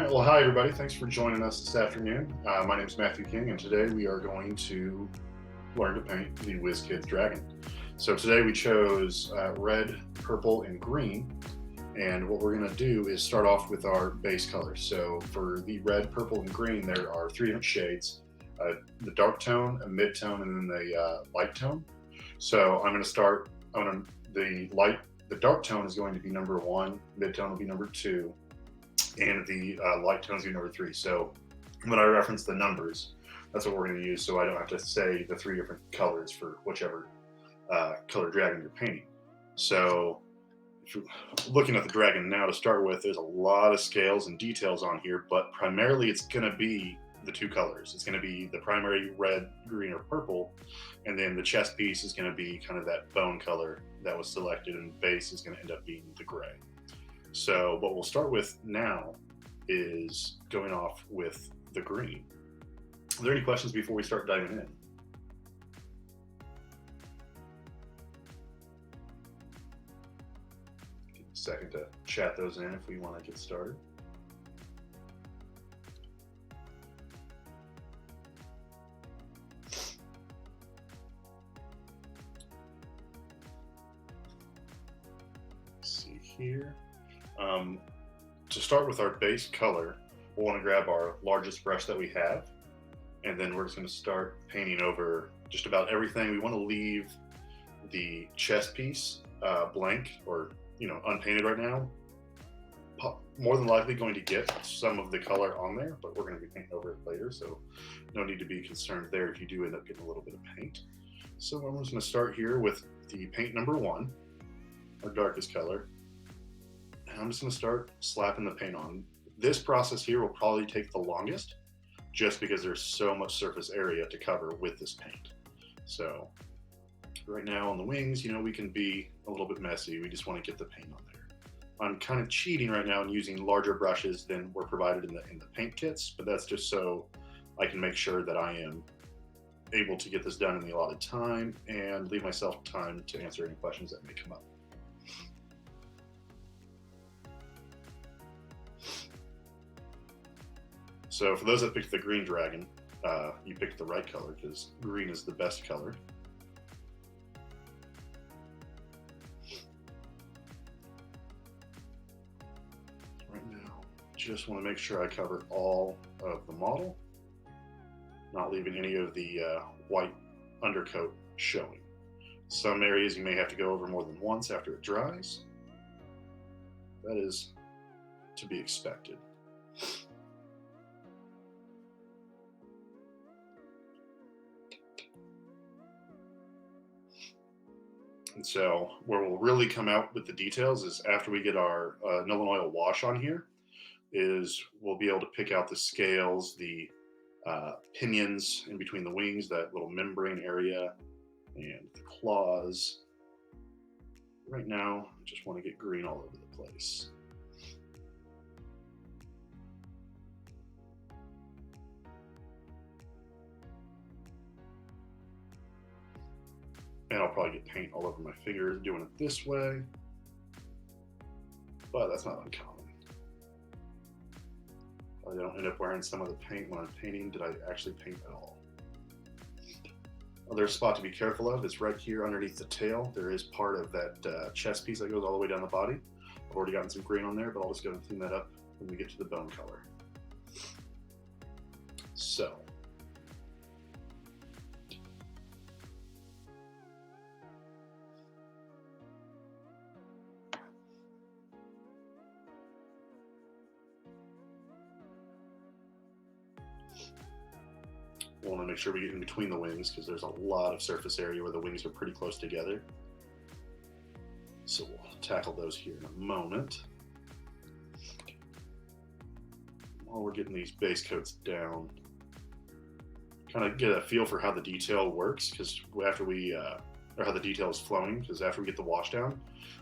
right, well, hi everybody. Thanks for joining us this afternoon. My name is Matthew King, and today we are going to learn to paint the Wizkids dragon. So today we chose red, purple, and green. And what we're going to do is start off with our base colors. So for the red, purple, and green, there are three different shades: the dark tone, a mid tone, and then the light tone. So I'm going to start. The dark tone is going to be number one, mid tone will be number two, and the light tones be number three. So when I reference the numbers, that's what we're going to use, so I don't have to say the three different colors for whichever color dragon you're painting. So if you're looking at the dragon now to start with, there's a lot of scales and details on here, but primarily it's going to be the two colors. It's going to be the primary red, green, or purple, and then the chest piece is going to be kind of that bone color that was selected, and the base is going to end up being the gray. So what we'll start with now is going off with the green. Are there any questions before we start diving in? Give a second to chat those in if we want to get started. Let's see here. To start with our base color, we'll want to grab our largest brush that we have, and then we're just going to start painting over just about everything. We want to leave the chest piece blank or unpainted right now. More than likely going to get some of the color on there, but we're going to be painting over it later, so no need to be concerned there if you do end up getting a little bit of paint. So I'm just going to start here with the paint number one, our darkest color. And I'm just going to start slapping the paint on. This process here will probably take the longest, just because there's so much surface area to cover with this paint. So right now on the wings, we can be a little bit messy. We just want to get the paint on there. I'm kind of cheating right now and using larger brushes than were provided in the paint kits, but that's just so I can make sure that I am able to get this done in the allotted time and leave myself time to answer any questions that may come up. So for those that picked the green dragon, you picked the right color because green is the best color. Right now, just want to make sure I cover all of the model, not leaving any of the white undercoat showing. Some areas you may have to go over more than once after it dries. That is to be expected. And so where we'll really come out with the details is after we get our Nolan oil wash on here, is we'll be able to pick out the scales, the pinions in between the wings, that little membrane area, and the claws. Right now, I just want to get green all over the place. And I'll probably get paint all over my fingers doing it this way, but that's not uncommon. I don't end up wearing some of the paint when I'm painting. Did I actually paint at all? Other spot to be careful of is right here underneath the tail. There is part of that chest piece that goes all the way down the body. I've already gotten some green on there, but I'll just go and clean that up when we get to the bone color. So. We want to make sure we get in between the wings because there's a lot of surface area where the wings are pretty close together. So we'll tackle those here in a moment. While we're getting these base coats down, kind of get a feel for how the detail works, because after we, or how the detail is flowing, because after we get the wash down,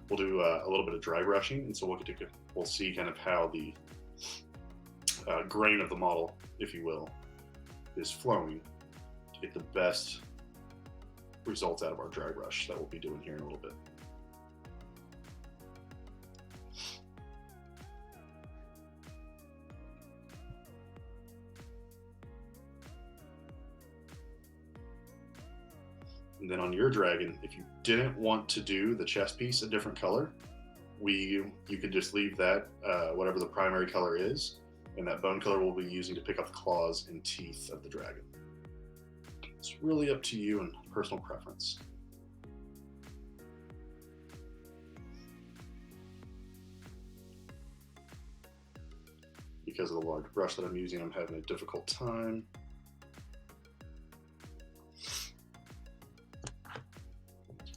we'll do a little bit of dry brushing, and so we'll see kind of how the grain of the model, if you will, is flowing to get the best results out of our dry brush that we'll be doing here in a little bit. And then on your dragon, if you didn't want to do the chest piece a different color, you could just leave that whatever the primary color is, and that bone color we'll be using to pick up the claws and teeth of the dragon. It's really up to you and personal preference. Because of the large brush that I'm using, I'm having a difficult time.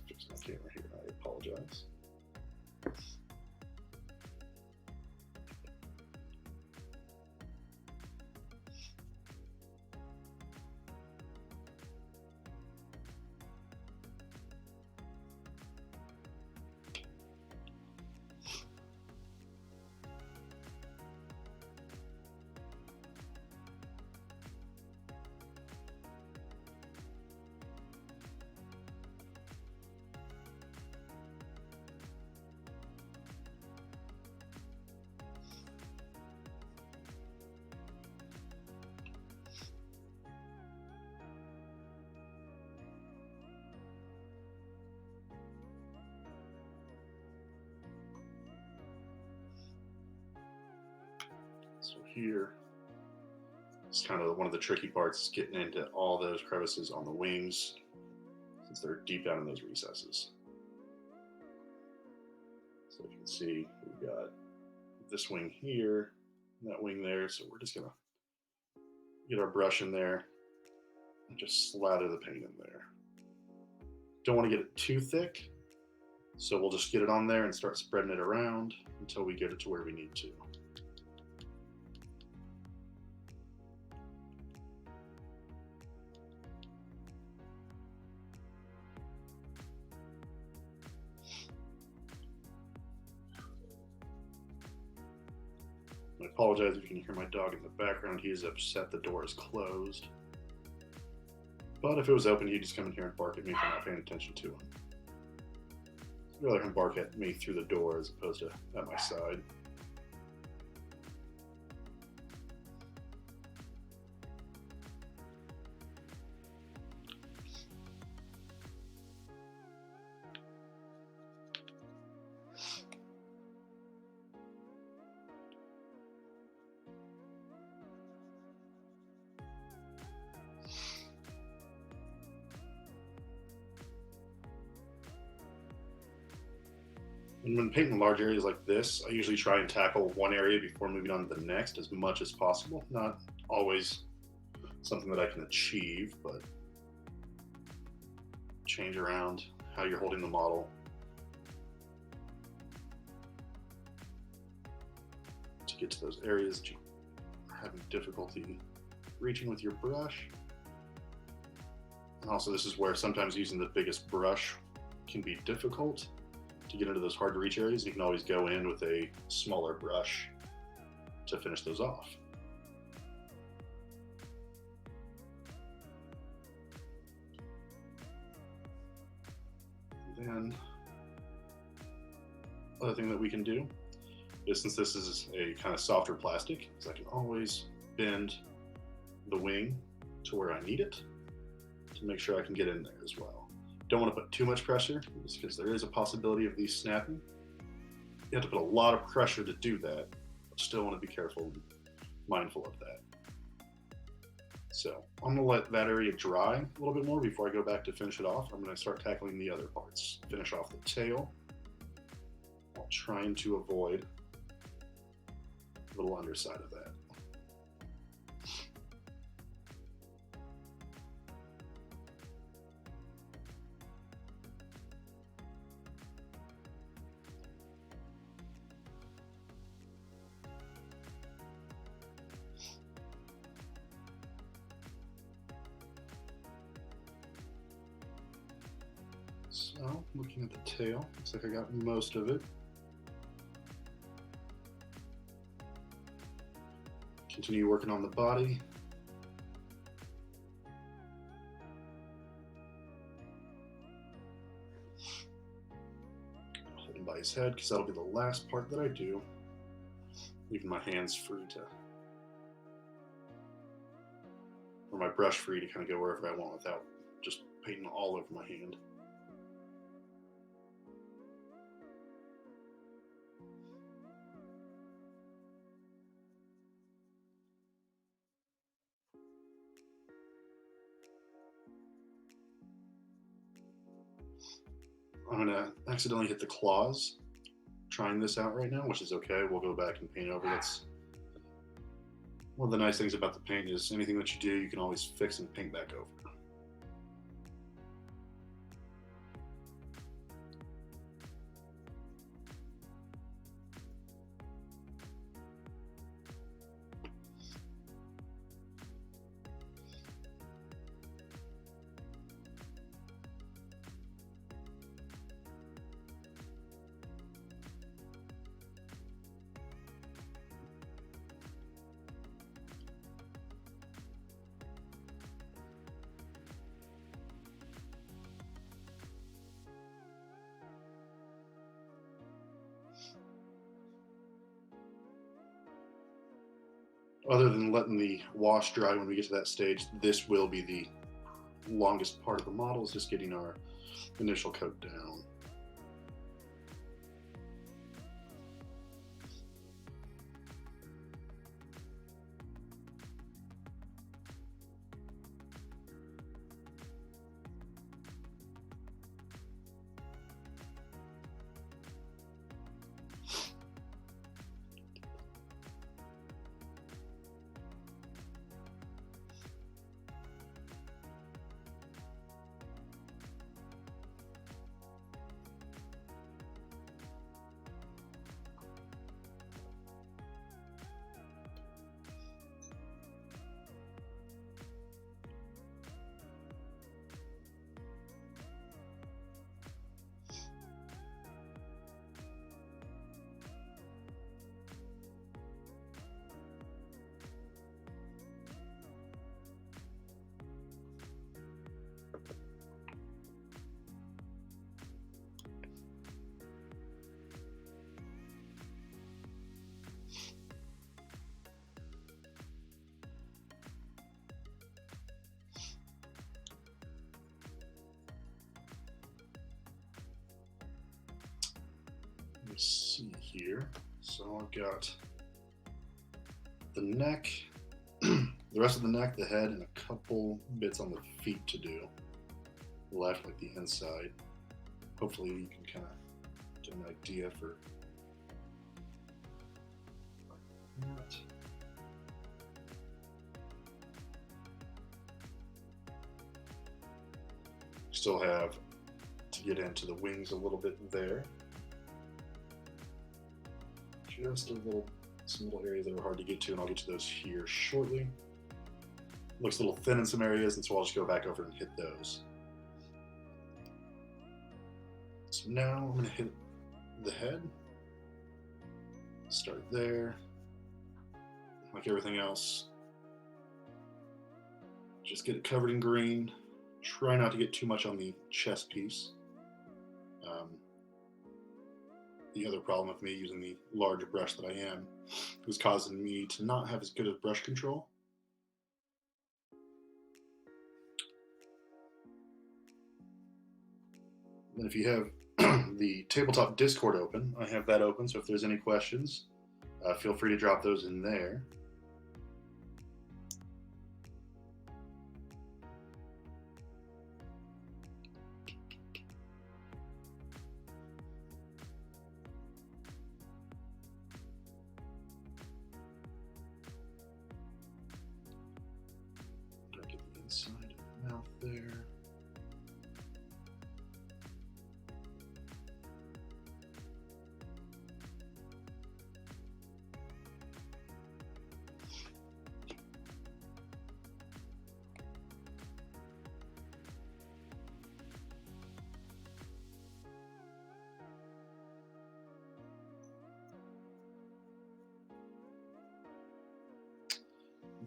Fix my camera here, I apologize. So here, it's kind of one of the tricky parts, getting into all those crevices on the wings, since they're deep down in those recesses. So you can see we've got this wing here, and that wing there, so we're just gonna get our brush in there and just slather the paint in there. Don't want to get it too thick, so we'll just get it on there and start spreading it around until we get it to where we need to. I apologize if you can hear my dog in the background. He is upset the door is closed. But if it was open, he'd just come in here and bark at me if I'm not paying attention to him. I'd rather him bark at me through the door as opposed to at my side. And when painting large areas like this, I usually try and tackle one area before moving on to the next as much as possible. Not always something that I can achieve, but change around how you're holding the model to get to those areas that you are having difficulty reaching with your brush. And also, this is where sometimes using the biggest brush can be difficult to get into those hard to reach areas. You can always go in with a smaller brush to finish those off. Then, other thing that we can do is, since this is a kind of softer plastic, is I can always bend the wing to where I need it to make sure I can get in there as well. Don't want to put too much pressure because there is a possibility of these snapping. You have to put a lot of pressure to do that, but still want to be careful and mindful of that. So I'm going to let that area dry a little bit more before I go back to finish it off. I'm going to start tackling the other parts. Finish off the tail while trying to avoid the little underside of that. So, looking at the tail, looks like I got most of it. Continue working on the body. Hold him by his head because that'll be the last part that I do. Leaving my hands free to, or my brush free to kind of go wherever I want without just painting all over my hand. I'm gonna accidentally hit the claws trying this out right now, which is okay. We'll go back and paint over. That's one of the nice things about the paint is anything that you do, you can always fix and paint back over. Other than letting the wash dry when we get to that stage, this will be the longest part of the model, is just getting our initial coat down. Let me see here. So I've got the neck, the rest of the neck, the head, and a couple bits on the feet to do left, like the inside. Hopefully you can kind of get an idea for that. Still have to get into the wings a little bit there. Just some little areas that are hard to get to, and I'll get to those here shortly. Looks a little thin in some areas, and so I'll just go back over and hit those. So now I'm going to hit the head. Start there. Like everything else, just get it covered in green. Try not to get too much on the chest piece. The other problem with me using the large brush that I am is causing me to not have as good of brush control. And if you have the tabletop Discord open, I have that open, so if there's any questions, feel free to drop those in there. Side of the mouth there.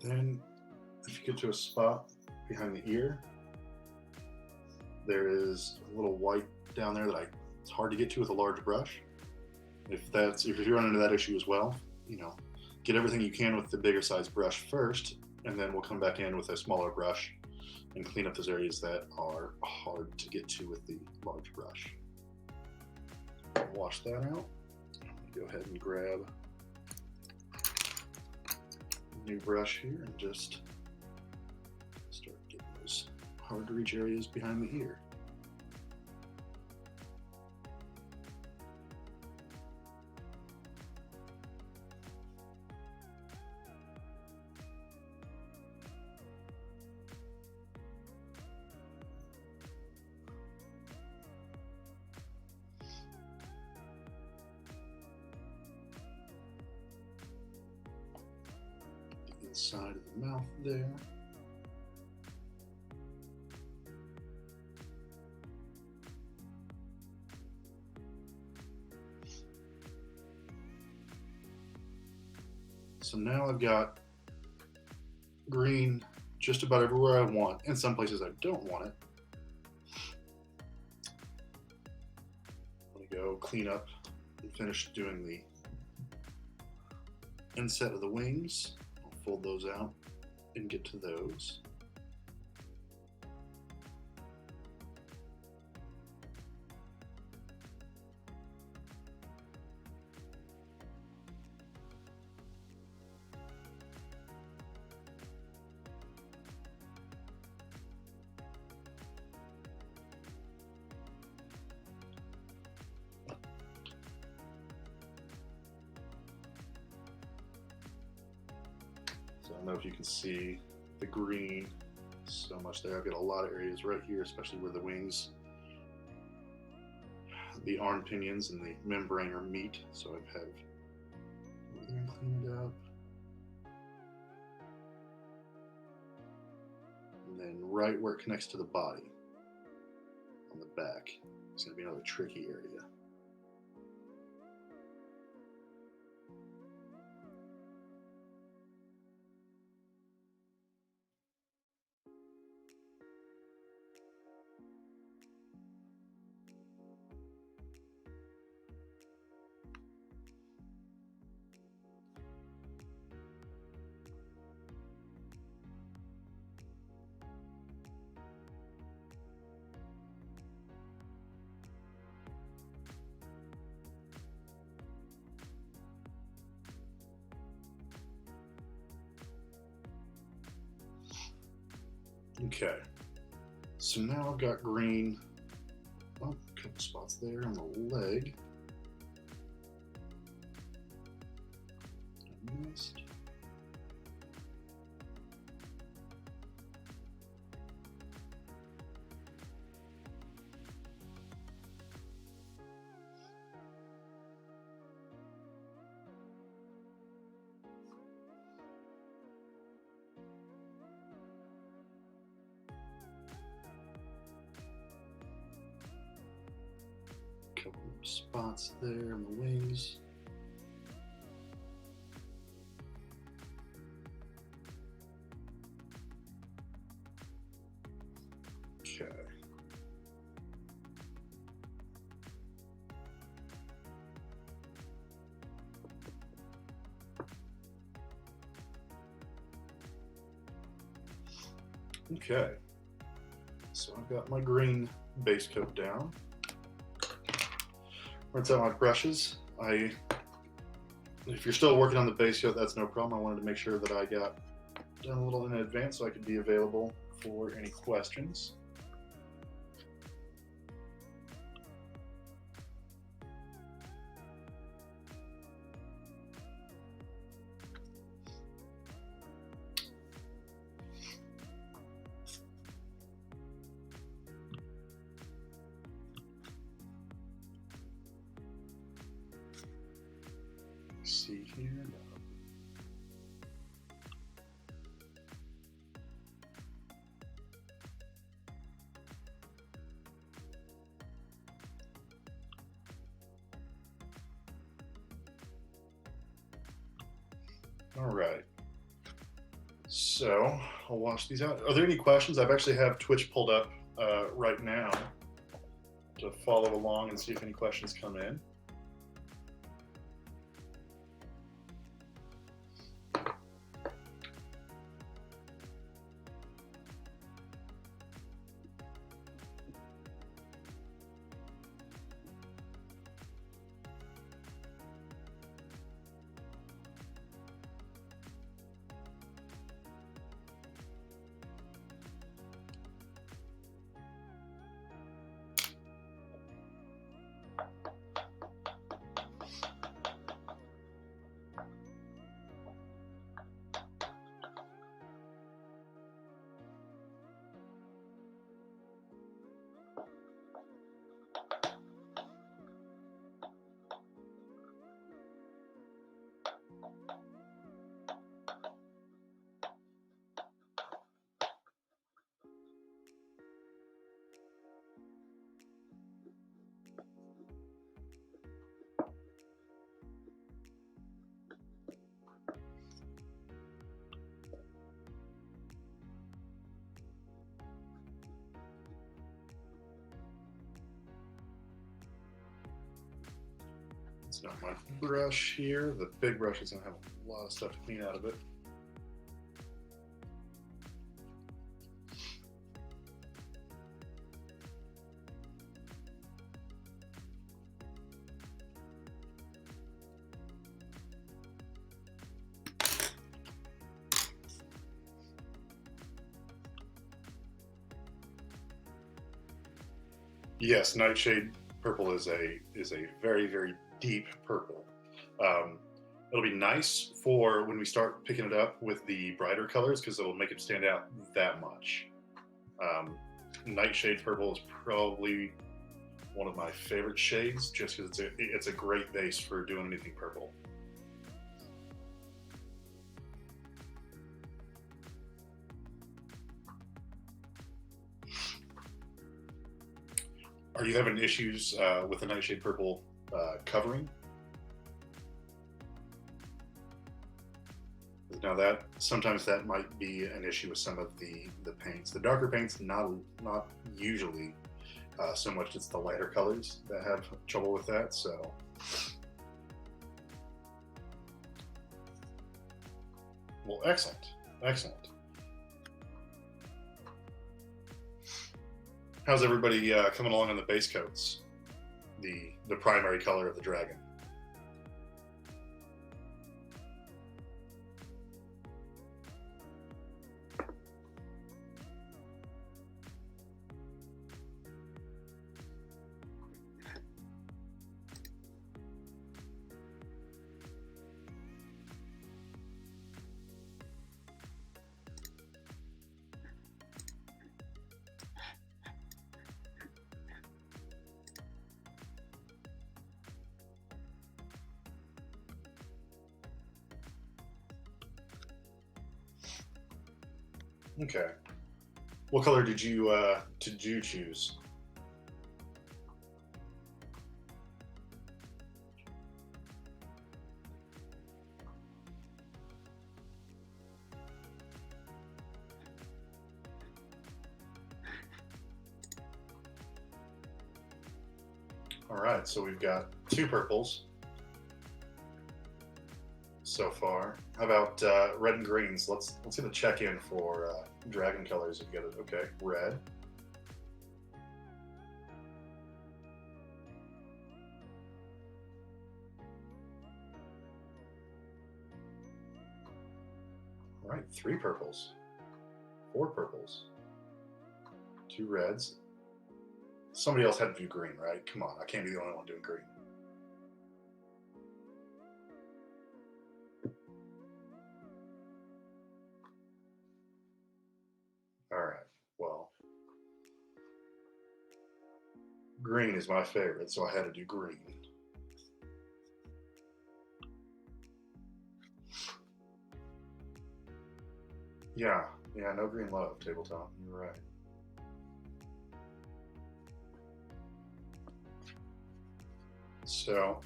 Then if you get to a spot behind the ear, there is a little white down there that it's hard to get to with a large brush. If you run into that issue as well, get everything you can with the bigger size brush first, and then we'll come back in with a smaller brush and clean up those areas that are hard to get to with the large brush. Wash that out. Go ahead and grab a new brush here and just start getting those hard to reach areas behind the ear. Side of the mouth there. So now I've got green just about everywhere I want. In some places I don't want it. I'm going to go clean up and finish doing the inset of the wings. Fold those out and get to those. I don't know if you can see the green so much there. I've got a lot of areas right here, especially where the wings, the arm pinions, and the membrane are meet. So I've had everything cleaned up. And then right where it connects to the body, on the back, it's going to be another tricky area. Okay, so now I've got green, a couple spots there on the leg. I missed. Couple of spots there on the wings. Okay. Okay. So I've got my green base coat down. Rinse out my brushes. If you're still working on the base coat, that's no problem. I wanted to make sure that I got done a little in advance so I could be available for any questions. See here. All right. So I'll wash these out. Are there any questions? I've actually have Twitch pulled up right now to follow along and see if any questions come in. Got my brush here. The big brush is gonna have a lot of stuff to clean out of it. Yes, Nightshade purple is a very deep purple. Um, it'll be nice for when we start picking it up with the brighter colors because it'll make it stand out that much. Um, Nightshade purple is probably one of my favorite shades just because it's a great base for doing anything purple. Are you having issues with the Nightshade purple covering? Now that sometimes that might be an issue with some of the paints. The darker paints, not usually so much. It's the lighter colors that have trouble with that. So, well, excellent, excellent. How's everybody coming along on the base coats? The primary color of the dragon. Okay. What color did you choose? All right, so we've got two purples so far. How about red and greens? Let's get a check in for dragon colors if you get it. Okay, red. All right, three purples, four purples, two reds. Somebody else had to do green, right? Come on, I can't be the only one doing green. All right, well, green is my favorite, so I had to do green. Yeah, no green love, tabletop. You're right. So,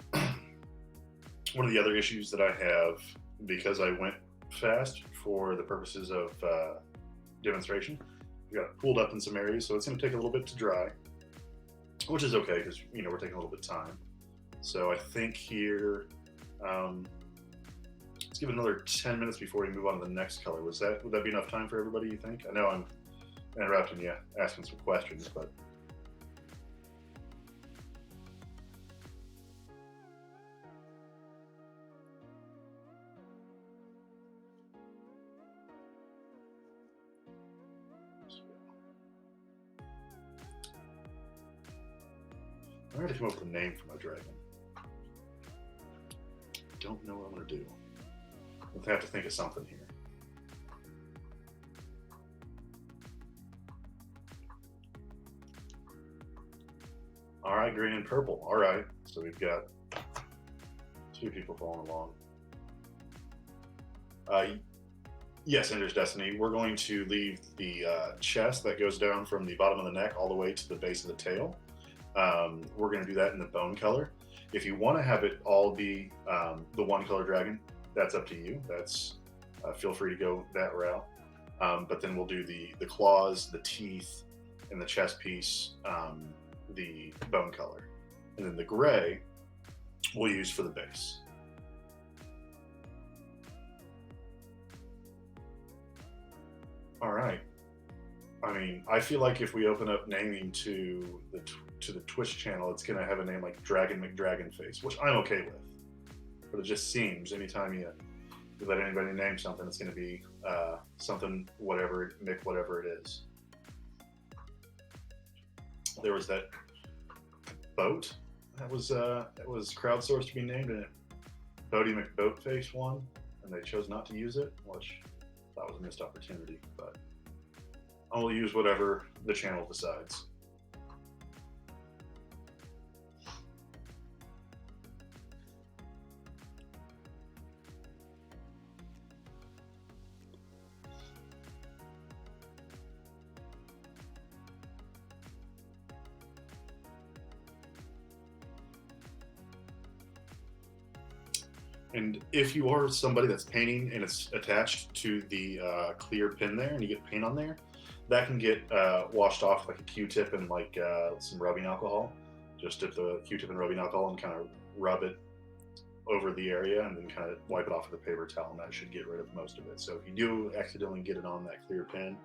one of the other issues that I have, because I went fast for the purposes of demonstration, we got it pooled up in some areas, so it's going to take a little bit to dry, which is okay because we're taking a little bit of time. So I think here, let's give it another 10 minutes before we move on to the next color. Would that be enough time for everybody? You think? I know I'm interrupting you, asking some questions, but. I gotta come up with a name for my dragon. Don't know what I'm gonna do. I'll have to think of something here. All right, green and purple. All right, so we've got two people following along. Yes, Ender's Destiny. We're going to leave the chest that goes down from the bottom of the neck all the way to the base of the tail. We're going to do that in the bone color. If you want to have it all be the one color dragon, that's up to you. That's feel free to go that route. But then we'll do the claws, the teeth, and the chest piece, the bone color. And then the gray, we'll use for the base. All right. I mean, I feel like if we open up naming to the Twitch channel, it's gonna have a name like Dragon McDragonface, which I'm okay with. But it just seems anytime you let anybody name something, it's gonna be something whatever Mick whatever it is. There was that boat that was crowdsourced to be named, and Bodie McBoatface won, and they chose not to use it, which I thought was a missed opportunity. But I'll use whatever the channel decides. And if you are somebody that's painting and it's attached to the clear pin there and you get paint on there, that can get washed off like a Q-tip and like some rubbing alcohol. Just dip the Q-tip in rubbing alcohol and kind of rub it over the area and then kind of wipe it off with a paper towel, and that should get rid of most of it. So if you do accidentally get it on that clear pin,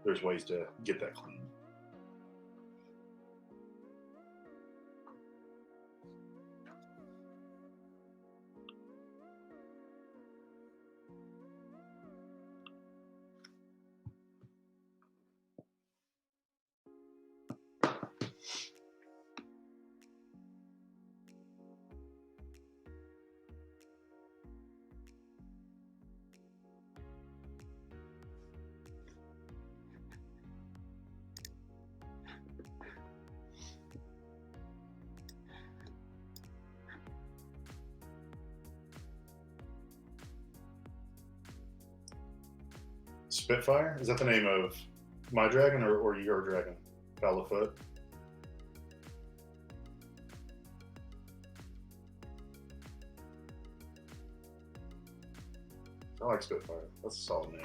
there's ways to get that clean. Spitfire? Is that the name of my dragon or your dragon? Fowlerfoot? I like Spitfire. That's a solid name.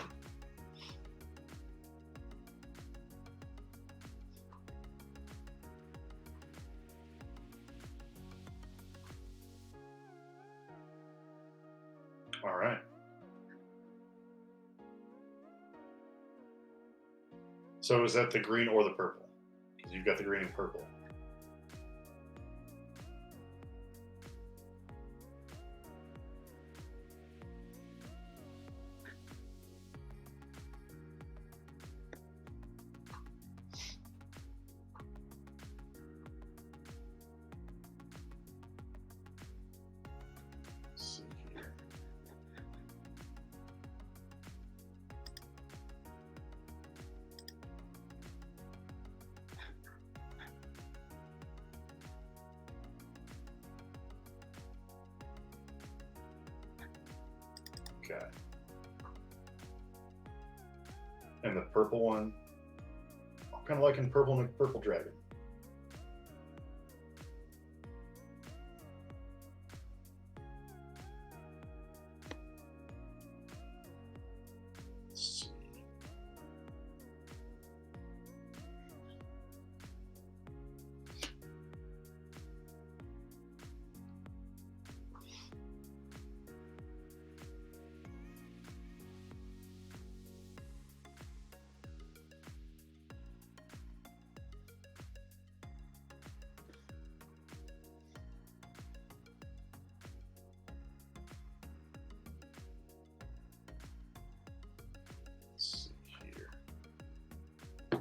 All right. So is that the green or the purple? Because you've got the green and purple. Let's see here. Okay. And the purple one, I'm kind of liking purple dragon. Let's see.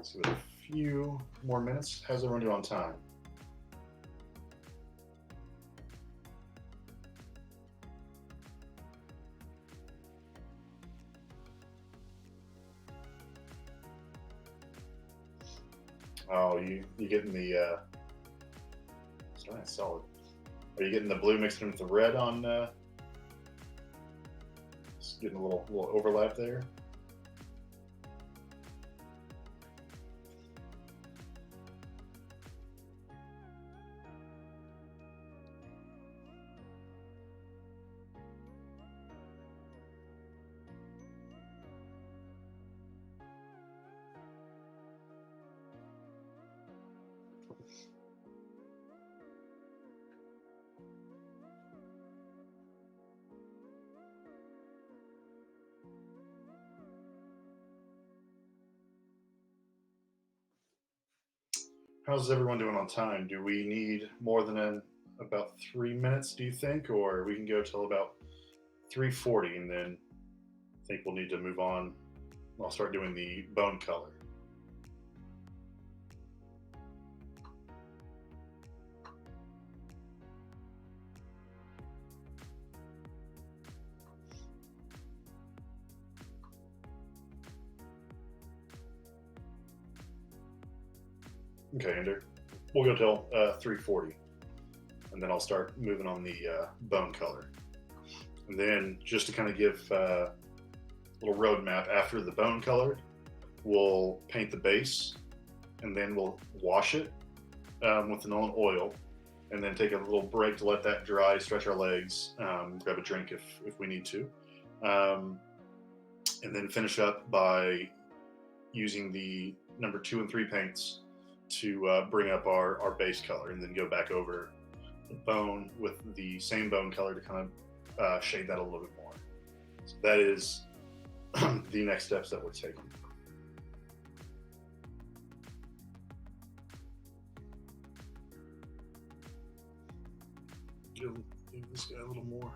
So with a few more minutes, how's everyone doing on time? Oh, you getting the it's nice, solid. Are you getting the blue mixed in with the red on just getting a little overlap there? How's everyone doing on time? Do we need more than about 3 minutes, do you think? Or we can go till about 3:40 and then I think we'll need to move on. I'll start doing the bone color. Okay, Ender. We'll go till 3:40, and then I'll start moving on the bone color. And then just to kind of give a little roadmap, after the bone color, we'll paint the base, and then we'll wash it with an oil, and then take a little break to let that dry, stretch our legs, grab a drink if we need to, um, and then finish up by using the number 2 and 3 paints to bring up our base color, and then go back over the bone with the same bone color to kind of shade that a little bit more. So that is the next steps that we're taking. Give this guy a little more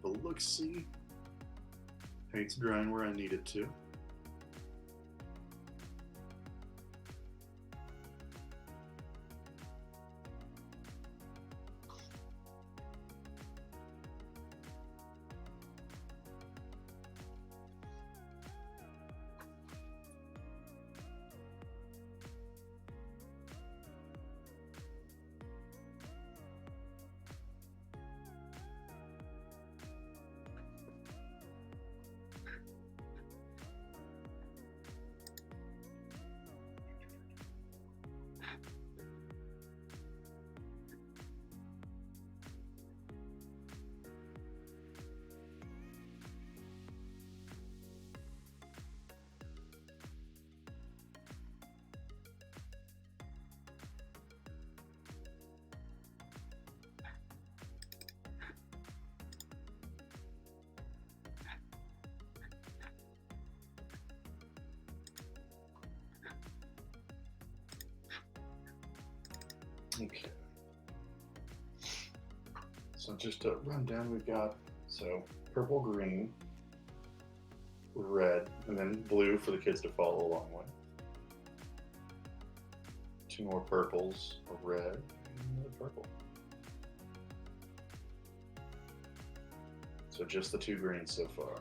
of a look-see. Paint's drying where I need it to. Okay. So just to run down, we've got purple, green, red, and then blue for the kids to follow along with. 2 more purples, a red, and another purple. So just the 2 greens so far.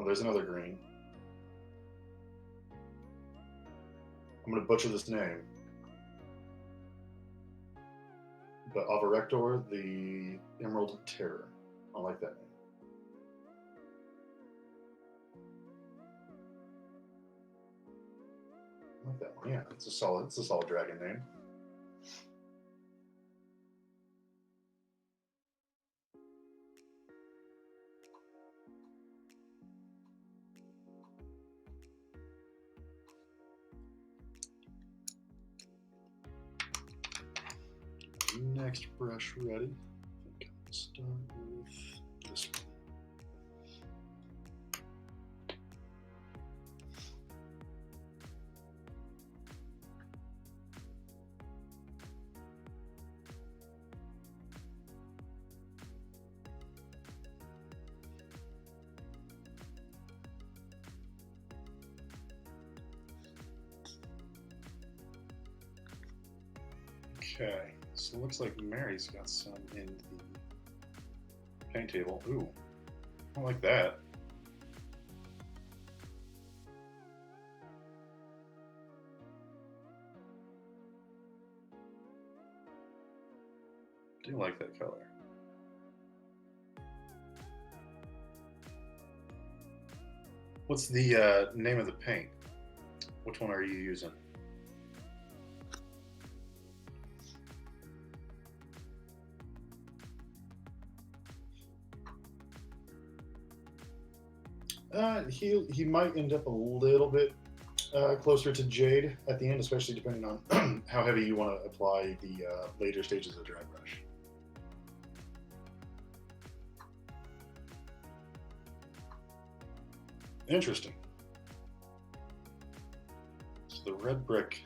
Oh, there's another green. I'm going to butcher this name. But Avarector, the Emerald Terror. I like that name. I like that one. Yeah, it's a solid dragon name. Next brush ready. I think I'll start with this one. Okay, so it looks like Mary's got some in the paint table. Ooh, I like that. I do like that color. What's the name of the paint? Which one are you using? He might end up a little bit closer to Jade at the end, especially depending on how heavy you want to apply the later stages of dry brush. Interesting. So the red brick,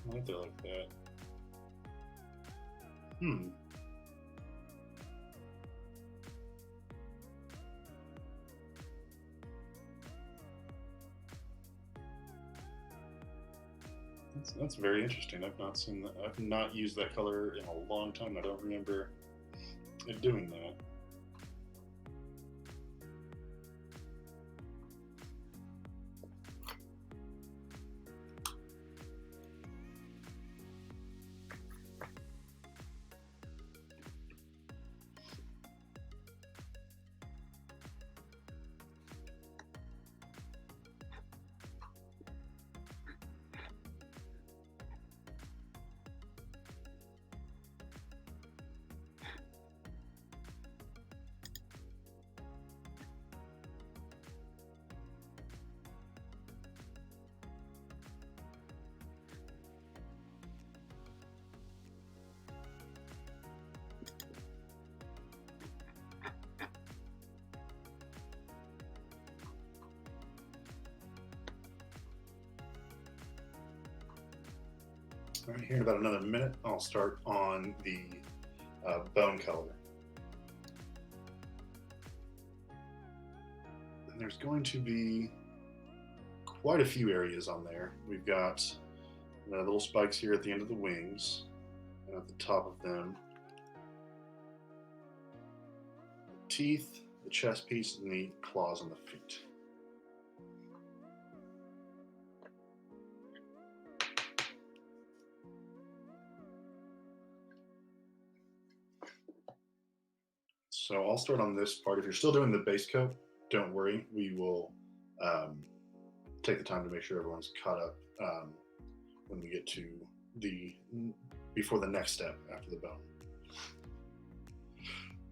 right there like that. Hmm. That's very interesting. I've not seen that. I've not used that color in a long time. I don't remember it doing that. All right, here in about another minute, I'll start on the bone color. And there's going to be quite a few areas on there. We've got little spikes here at the end of the wings, and at the top of them, the teeth, the chest piece, and the claws on the feet. So I'll start on this part. If you're still doing the base coat, don't worry. We will take the time to make sure everyone's caught up when we get to before the next step after the bone.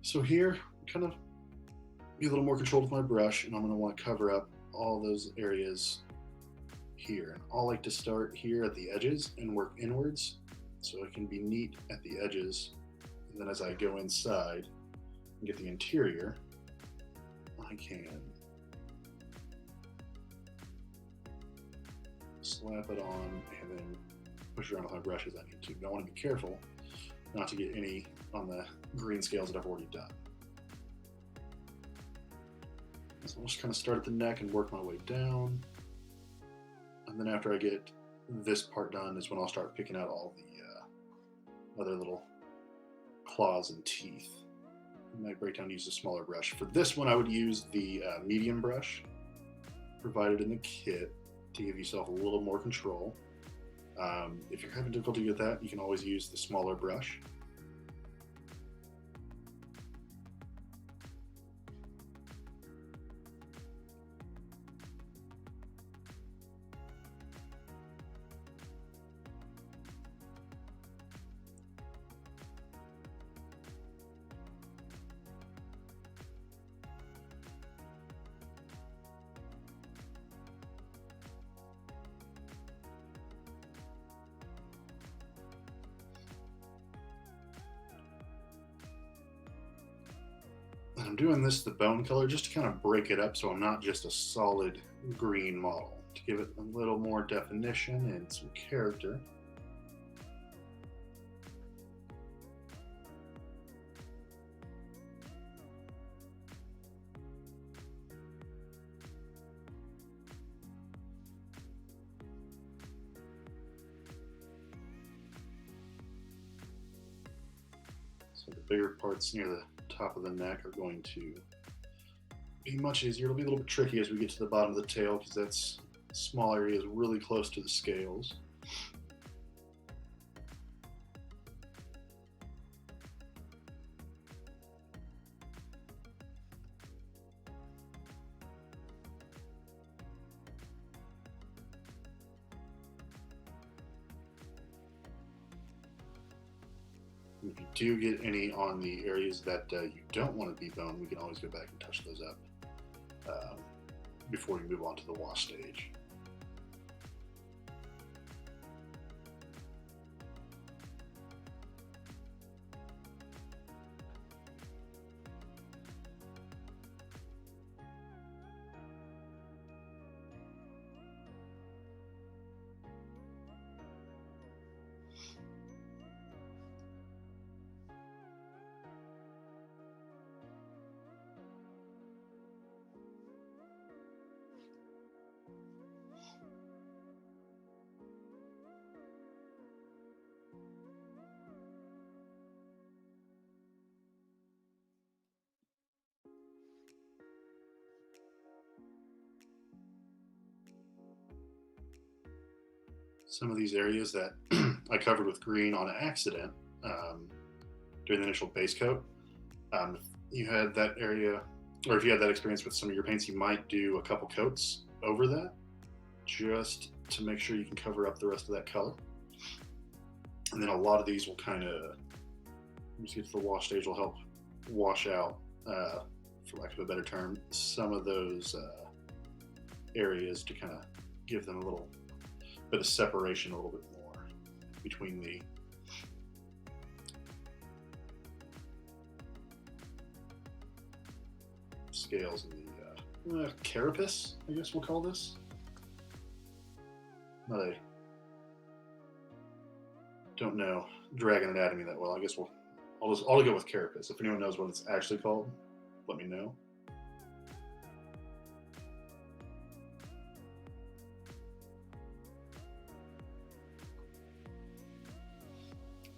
So here, kind of be a little more controlled with my brush, and I'm going to want to cover up all those areas here. And I'll like to start here at the edges and work inwards so it can be neat at the edges. And then as I go inside and get the interior, I can slap it on and then push around with my brush as I need to. But I want to be careful not to get any on the green scales that I've already done. So I'll just kind of start at the neck and work my way down. And then after I get this part done is when I'll start picking out all the other little claws and teeth. I might break down and use a smaller brush. For this one, I would use the medium brush provided in the kit to give yourself a little more control. If you're having difficulty with that, you can always use the smaller brush. And I'm doing this the bone color just to kind of break it up so I'm not just a solid green model, to give it a little more definition and some character. So the bigger parts near the top of the neck are going to be much easier. It'll be a little bit tricky as we get to the bottom of the tail because that's small areas really close to the scales. If you do get any on the areas that you don't want to debone, we can always go back and touch those up before you move on to the wash stage. some of these areas that I covered with green on accident during the initial base coat. If you had that area, or if you had that experience with some of your paints, you might do a couple coats over that just to make sure you can cover up the rest of that color. And then a lot of these will kind of, once you get to the wash stage, will help wash out, for lack of a better term, some of those areas to kind of give them a little bit of separation, a little bit more between the scales and the carapace, I guess we'll call this. Not a, don't know dragon anatomy that well. I guess I'll go with carapace. If anyone knows what it's actually called, let me know.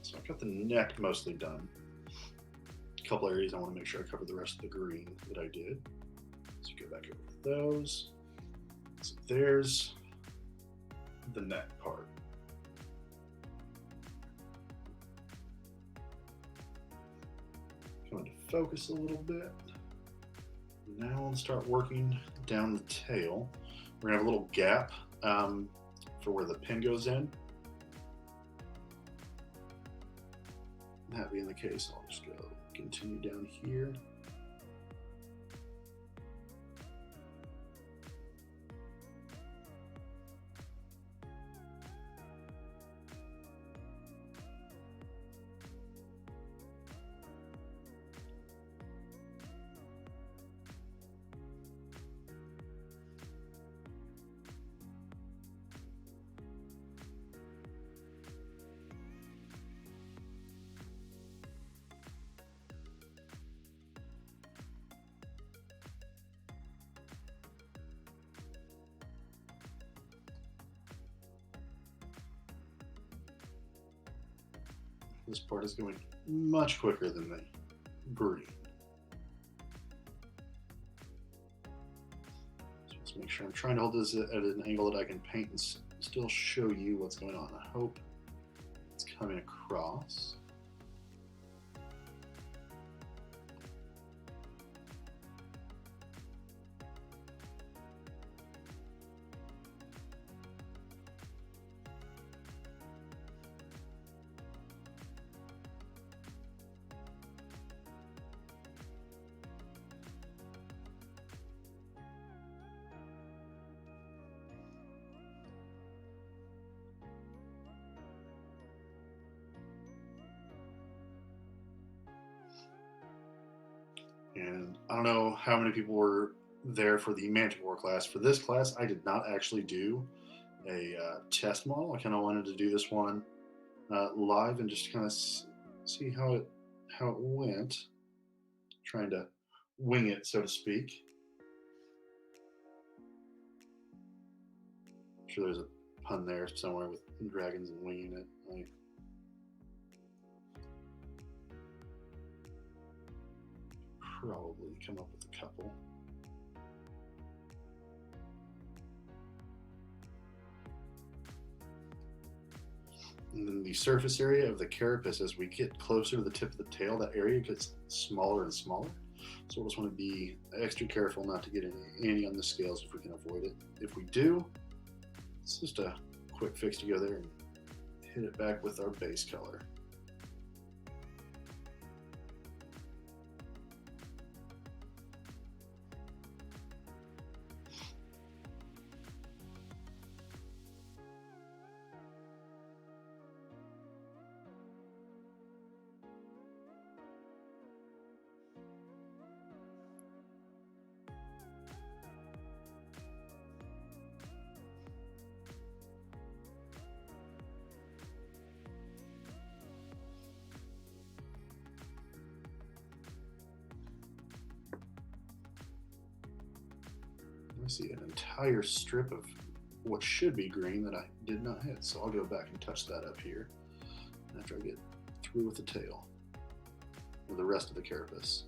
So I've got the neck mostly done. A couple areas I want to make sure I cover the rest of the green that I did. So go back over those. So there's the neck part. Come into focus a little bit. Now let's start working down the tail. We're gonna have a little gap for where the pin goes in. That being the case, I'll just go continue down here. This part is going much quicker than the green. So just make sure I'm trying to hold this at an angle that I can paint and still show you what's going on. I hope it's coming across. And I don't know how many people were there for the Manticore class. For this class, I did not actually do a test model. I kind of wanted to do this one live and just kind of see how it went. Trying to wing it, so to speak. I'm sure there's a pun there somewhere with dragons and winging it. Probably come up with a couple. And then the surface area of the carapace, as we get closer to the tip of the tail, that area gets smaller and smaller. So we'll just want to be extra careful not to get any on the scales if we can avoid it. If we do, it's just a quick fix to go there and hit it back with our base color. I see an entire strip of what should be green that I did not hit, so I'll go back and touch that up here after I get through with the tail or the rest of the carapace.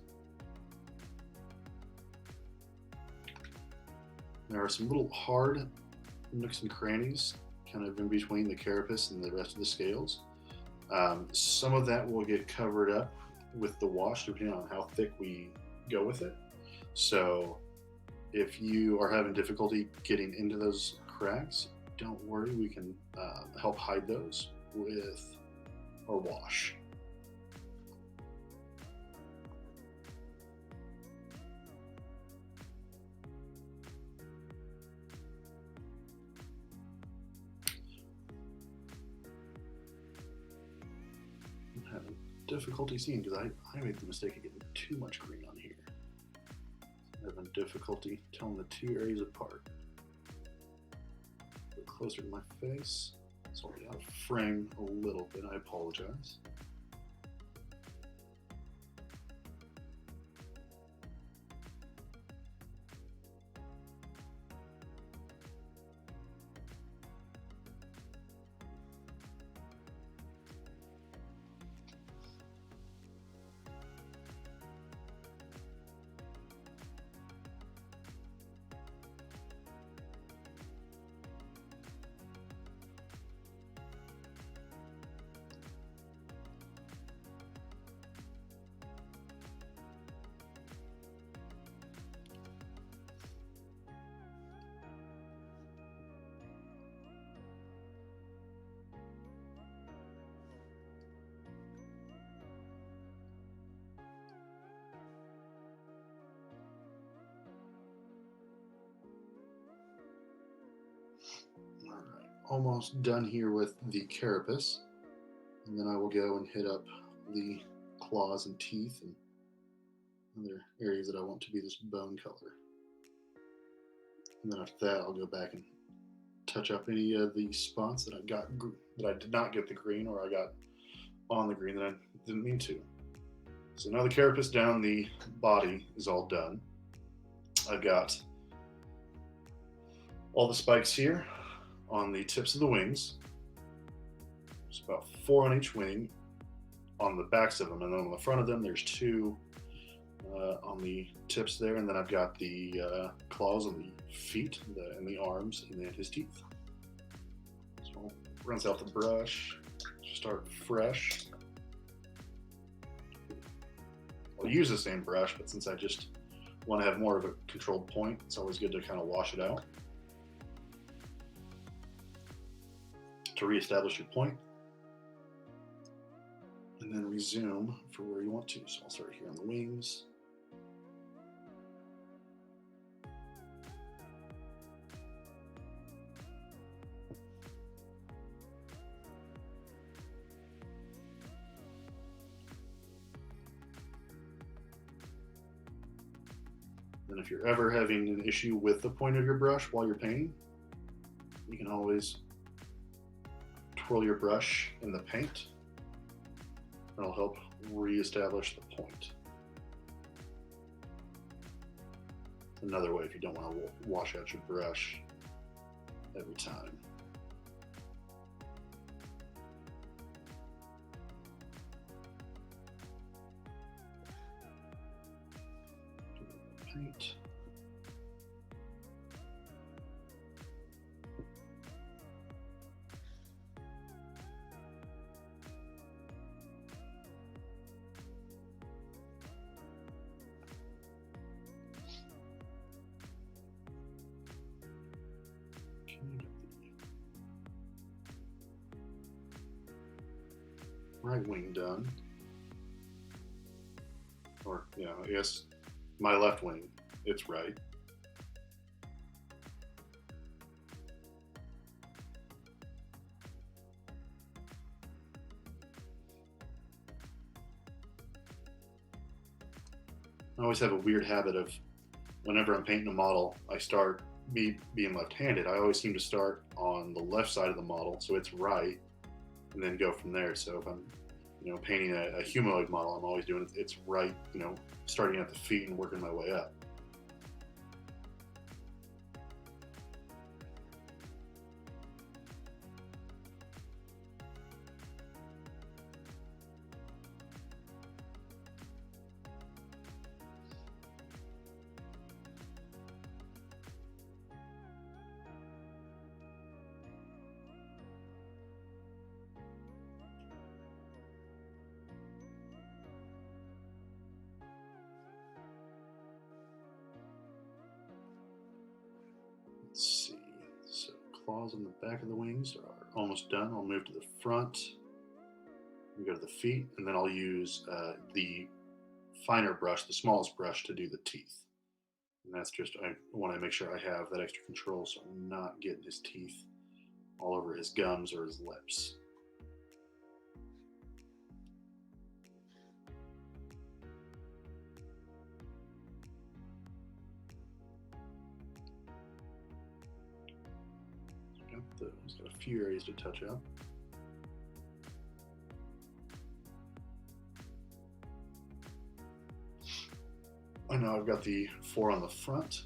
There are some little hard nooks and crannies kind of in between the carapace and the rest of the scales. Some of that will get covered up with the wash depending on how thick we go with it. So if you are having difficulty getting into those cracks, don't worry, we can help hide those with our wash. I'm having difficulty seeing because I made the mistake of getting too much green on here. I'm having difficulty telling the two areas apart. A bit closer to my face. It's already out of frame a little bit, I apologize. Alright, almost done here with the carapace. And then I will go and hit up the claws and teeth and other areas that I want to be this bone color. And then after that, I'll go back and touch up any of the spots that I did not get the green, or I got on the green that I didn't mean to. So now the carapace down the body is all done. I've got all the spikes here on the tips of the wings. There's about 4 on each wing on the backs of them, and then on the front of them there's 2 on the tips there, and then I've got the claws on the feet and the arms, and then his teeth. So I'll rinse out the brush, start fresh. I'll use the same brush, but since I just want to have more of a controlled point, it's always good to kind of wash it out to reestablish your point, and then resume for where you want to. So I'll start here on the wings. And if you're ever having an issue with the point of your brush while you're painting, you can always twirl your brush in the paint. That'll help reestablish the point. Another way if you don't want to wash out your brush every time. Paint. Right wing done. Or, yeah, I guess my left wing, it's right. I always have a weird habit of, whenever I'm painting a model, I start, being left-handed, I always seem to start on the left side of the model, so it's right, and then go from there. So if I'm, painting a humanoid model, I'm always doing it's right, starting at the feet and working my way up. claws on the back of the wings are almost done. I'll move to the front and go to the feet, and then I'll use the finer brush, the smallest brush, to do the teeth. And that's just, I want to make sure I have that extra control so I'm not getting his teeth all over his gums or his lips. Got a few areas to touch up. I know I've got the 4 on the front.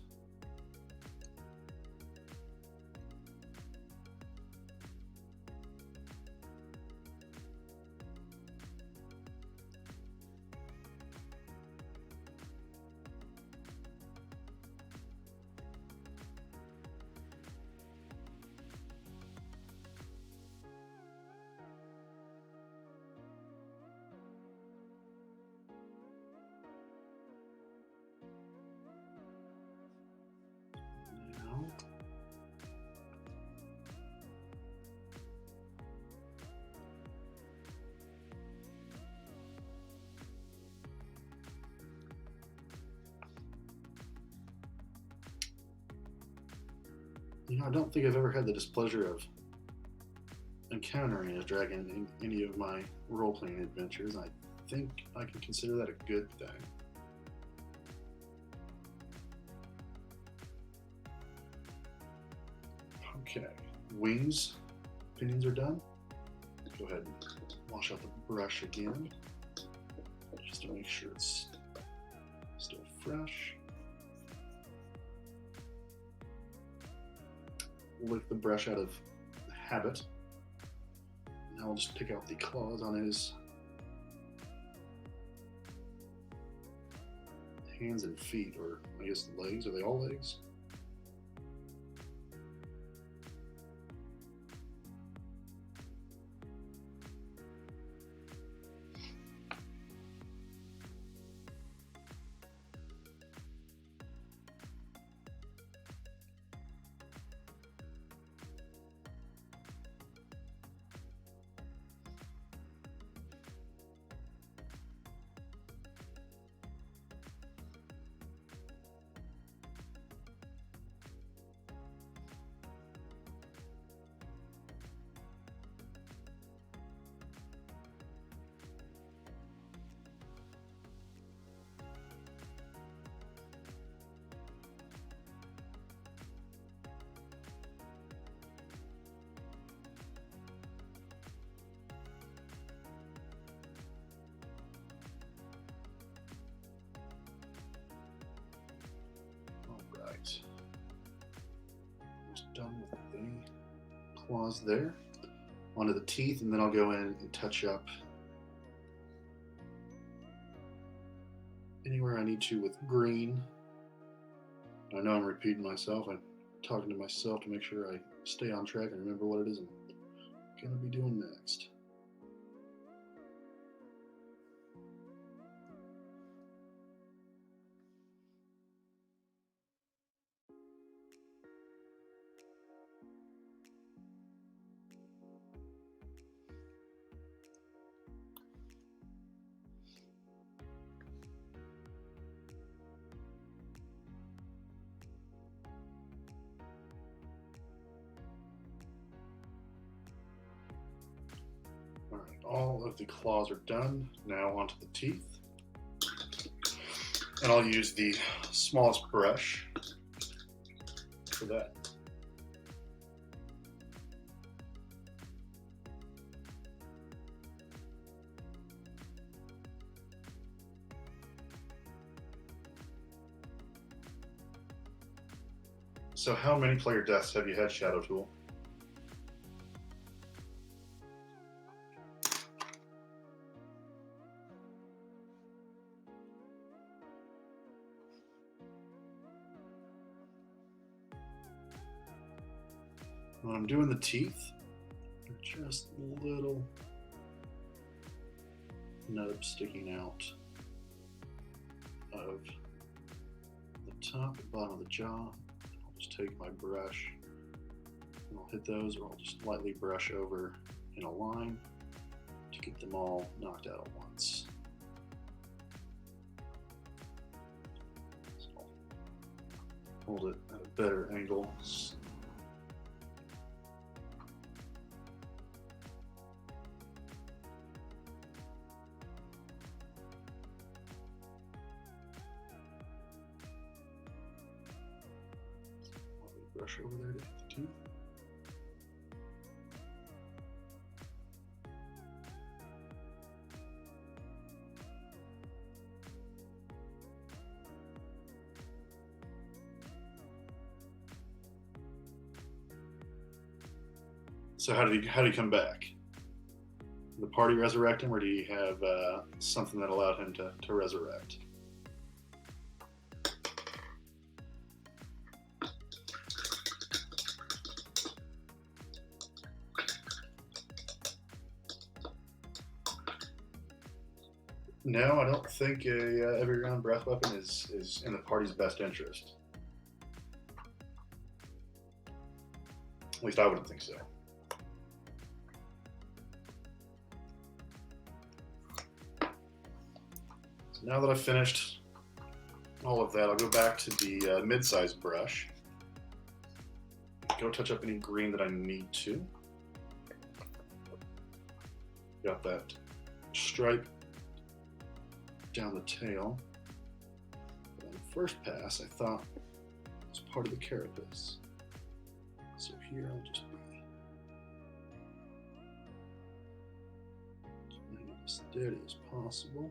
You know, I don't think I've ever had the displeasure of encountering a dragon in any of my role-playing adventures. I think I can consider that a good thing. Okay, wings, pinions are done. Go ahead and wash out the brush again, just to make sure it's still fresh. Lick the brush out of habit. Now I'll just pick out the claws on his hands and feet, or I guess legs. Are they all legs? Almost done with the claws there. Onto the teeth, and then I'll go in and touch up anywhere I need to with green. I know I'm repeating myself. I'm talking to myself to make sure I stay on track and remember what it is I'm going to be doing next. All right, all of the claws are done. Now onto the teeth. And I'll use the smallest brush for that. So how many player deaths have you had, Shadow Tool? When I'm doing the teeth, just little nubs sticking out of the top and bottom of the jaw. I'll just take my brush I'll hit those, or I'll just lightly brush over in a line to get them all knocked out at once. So I'll hold it at a better angle. Brush over there to hit the tooth. So how did he come back? Did the party resurrect him, or did he have something that allowed him to resurrect? No, I don't think a every round breath weapon is in the party's best interest. At least I wouldn't think so. So now that I've finished all of that, I'll go back to the mid-sized brush. Go touch up any green that I need to. Got that stripe down the tail. But on the first pass, I thought it was part of the carapace. So here I'll just be as steady as possible.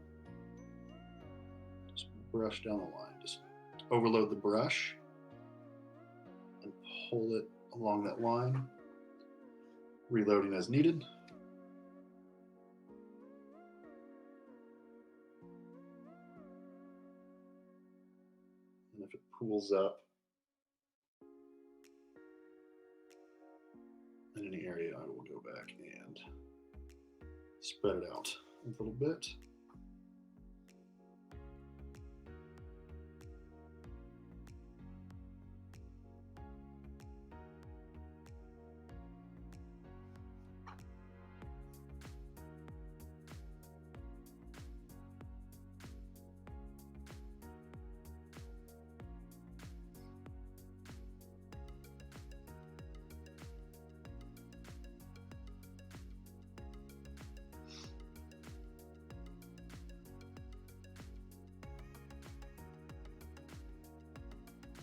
Just brush down the line. Just overload the brush and pull it along that line, reloading as needed. And if it pools up in any area, I will go back and spread it out a little bit.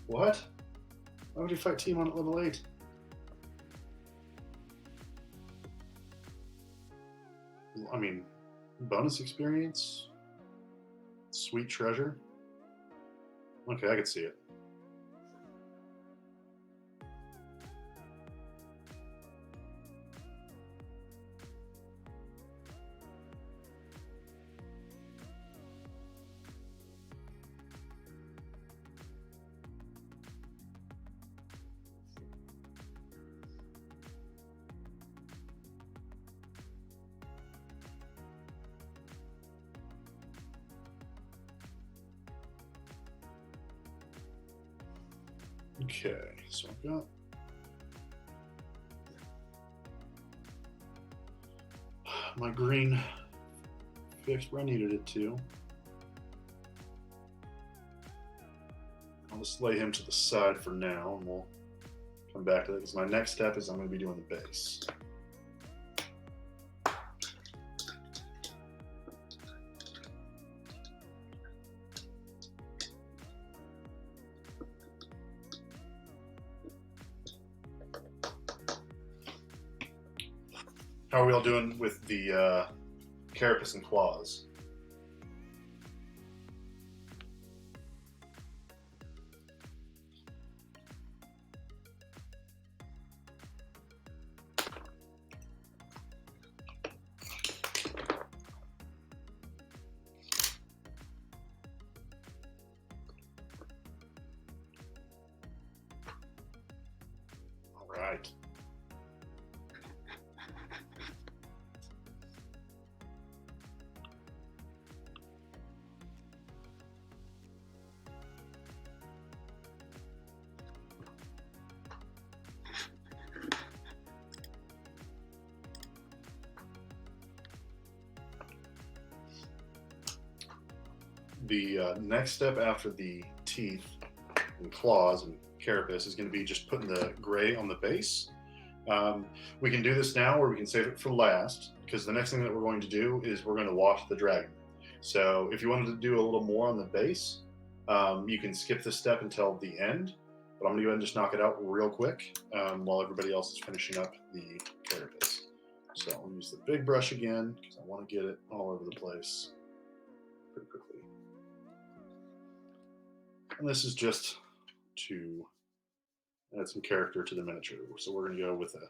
What? Why would you fight Timon at level 8? I mean, bonus experience? Sweet treasure? Okay, I could see it. Okay, so I've got my green fixed where I needed it to. I'll just lay him to the side for now, and we'll come back to that, because my next step is I'm going to be doing the base. How are we all doing with the carapace and claws? All right. The next step after the teeth and claws and carapace is going to be just putting the gray on the base. We can do this now or we can save it for last, because the next thing that we're going to do is we're going to wash the dragon. So if you wanted to do a little more on the base, you can skip this step until the end, but I'm going to go ahead and just knock it out real quick while everybody else is finishing up the carapace. So I'll use the big brush again because I want to get it all over the place pretty quickly. And this is just to add some character to the miniature. So we're going to go with a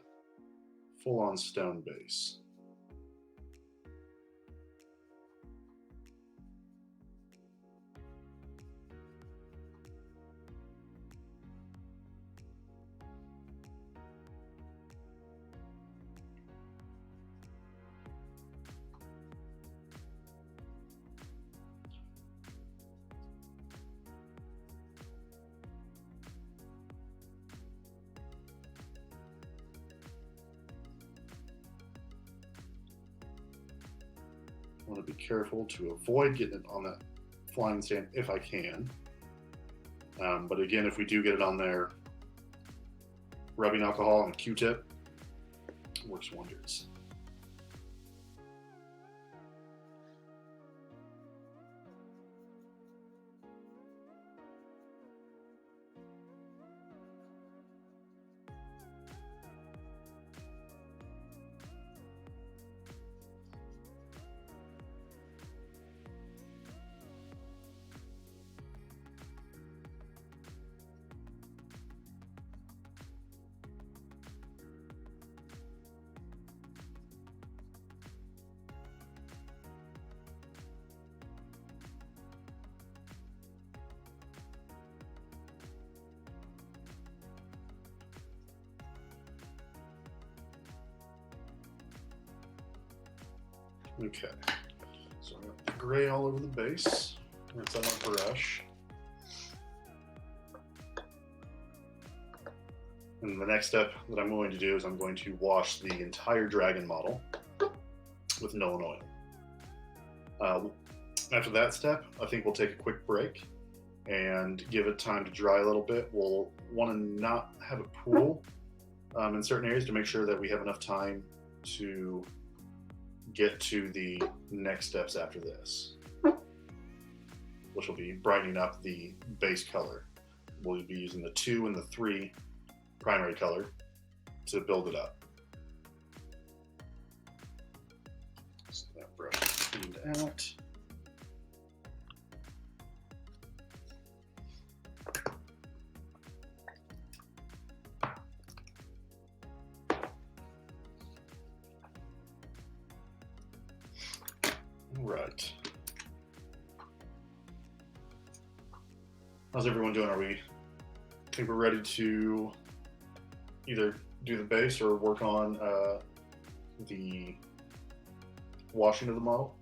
full-on stone base. I want to be careful to avoid getting it on that flying sand if I can. But again, if we do get it on there, rubbing alcohol and a Q-tip works wonders. Okay, so I got the gray all over the base. Rinse that on brush. And the next step that I'm going to do is I'm going to wash the entire dragon model with Nolan oil. After that step, I think we'll take a quick break and give it time to dry a little bit. We'll want to not have it pool in certain areas to make sure that we have enough time to get to the next steps after this, which will be brightening up the base color. We'll be using the 2 and the 3 primary color to build it up. So that brush is cleaned out. Right. How's everyone doing? I think we're ready to either do the base or work on the washing of the model.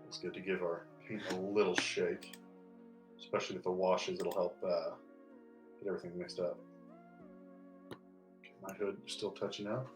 It's good to give our paint a little shake, especially with the washes. It'll help get everything mixed up. Okay, my hood still touching up.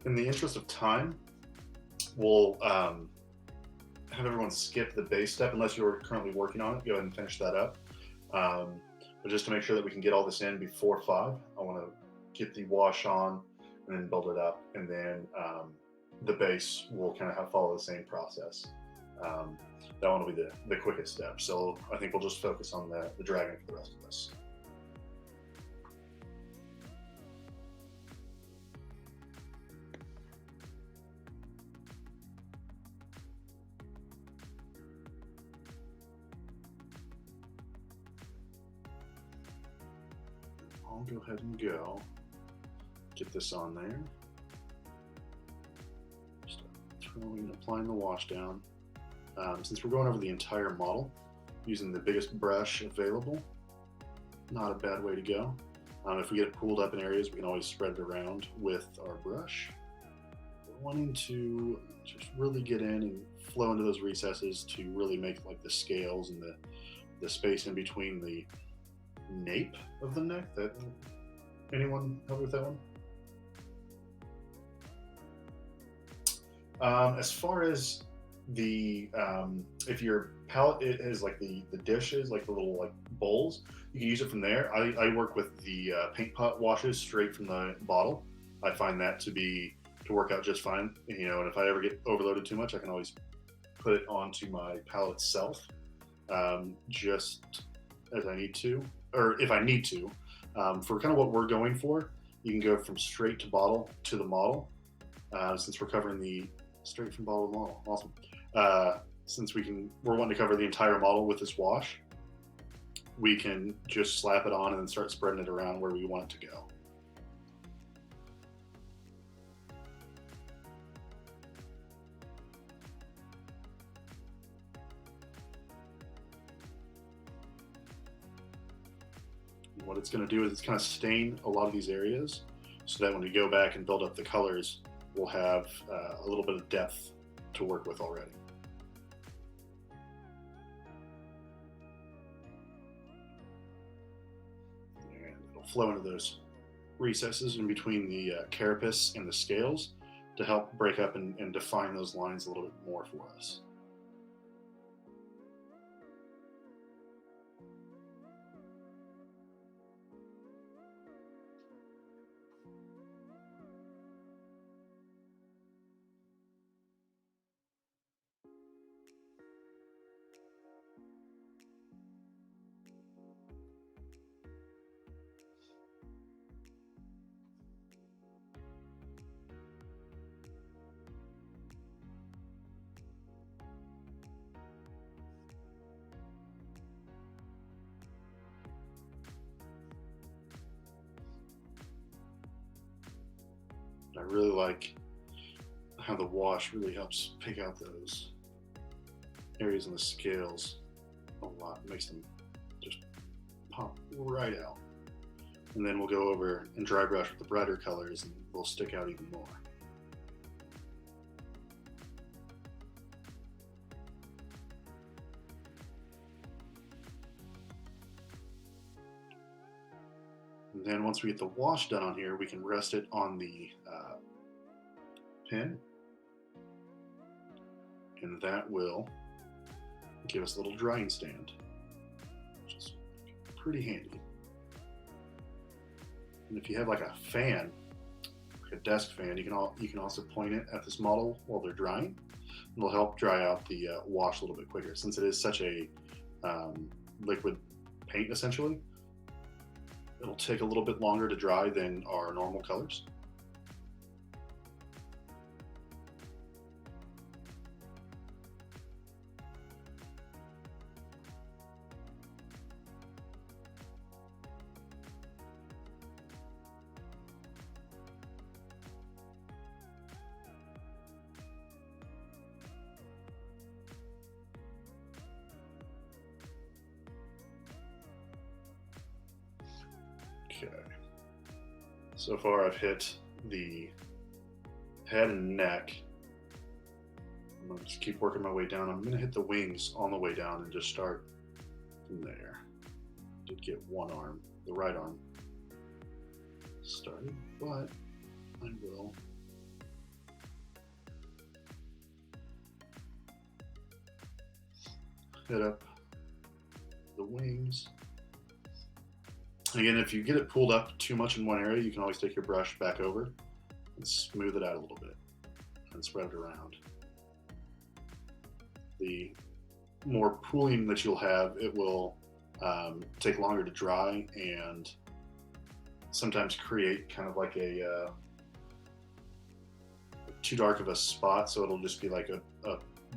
In the interest of time, we'll have everyone skip the base step unless you're currently working on it. Go ahead and finish that up. But just to make sure that we can get all this in before 5, I want to get the wash on, and then build it up, and then the base will kind of follow the same process. Um, that one will be the quickest step. So I think we'll just focus on the dragon for the rest of this. I'll go ahead and get this on there. Start applying the wash down. Since we're going over the entire model, using the biggest brush available, not a bad way to go. If we get it pooled up in areas, we can always spread it around with our brush. We're wanting to just really get in and flow into those recesses to really make like the scales and the space in between the nape of the neck. That anyone help with that one? As far as the if your palette is like the dishes, like the little like bowls, you can use it from there. I work with the paint pot washes straight from the bottle. I find that to work out just fine. You know, and if I ever get overloaded too much, I can always put it onto my palette itself, just as I need to, or if I need to. For kind of what we're going for, you can go from straight to bottle to the model. Since we're covering the straight from bottle to model, awesome. Since we're wanting to cover the entire model with this wash, we can just slap it on and then start spreading it around where we want it to go. And what it's going to do is it's kind of stain a lot of these areas so that when we go back and build up the colors, we'll have a little bit of depth to work with already. And it'll flow into those recesses in between the carapace and the scales to help break up and define those lines a little bit more for us. I really like how the wash really helps pick out those areas in the scales a lot. It makes them just pop right out. And then we'll go over and dry brush with the brighter colors and they'll stick out even more. And then once we get the wash done on here, we can rest it on the pen, and that will give us a little drying stand, which is pretty handy. And if you have like a fan, like a desk fan, you can also point it at this model while they're drying. It'll help dry out the wash a little bit quicker, since it is such a liquid paint essentially. It'll take a little bit longer to dry than our normal colors. Okay, so far I've hit the head and neck. I'm gonna just keep working my way down. I'm gonna hit the wings on the way down and just start from there. Did get one arm, the right arm started, but I will hit up the wings. Again, if you get it pulled up too much in one area, you can always take your brush back over and smooth it out a little bit and spread it around. The more pooling that you'll have, it will take longer to dry and sometimes create kind of like a too dark of a spot, so it'll just be like a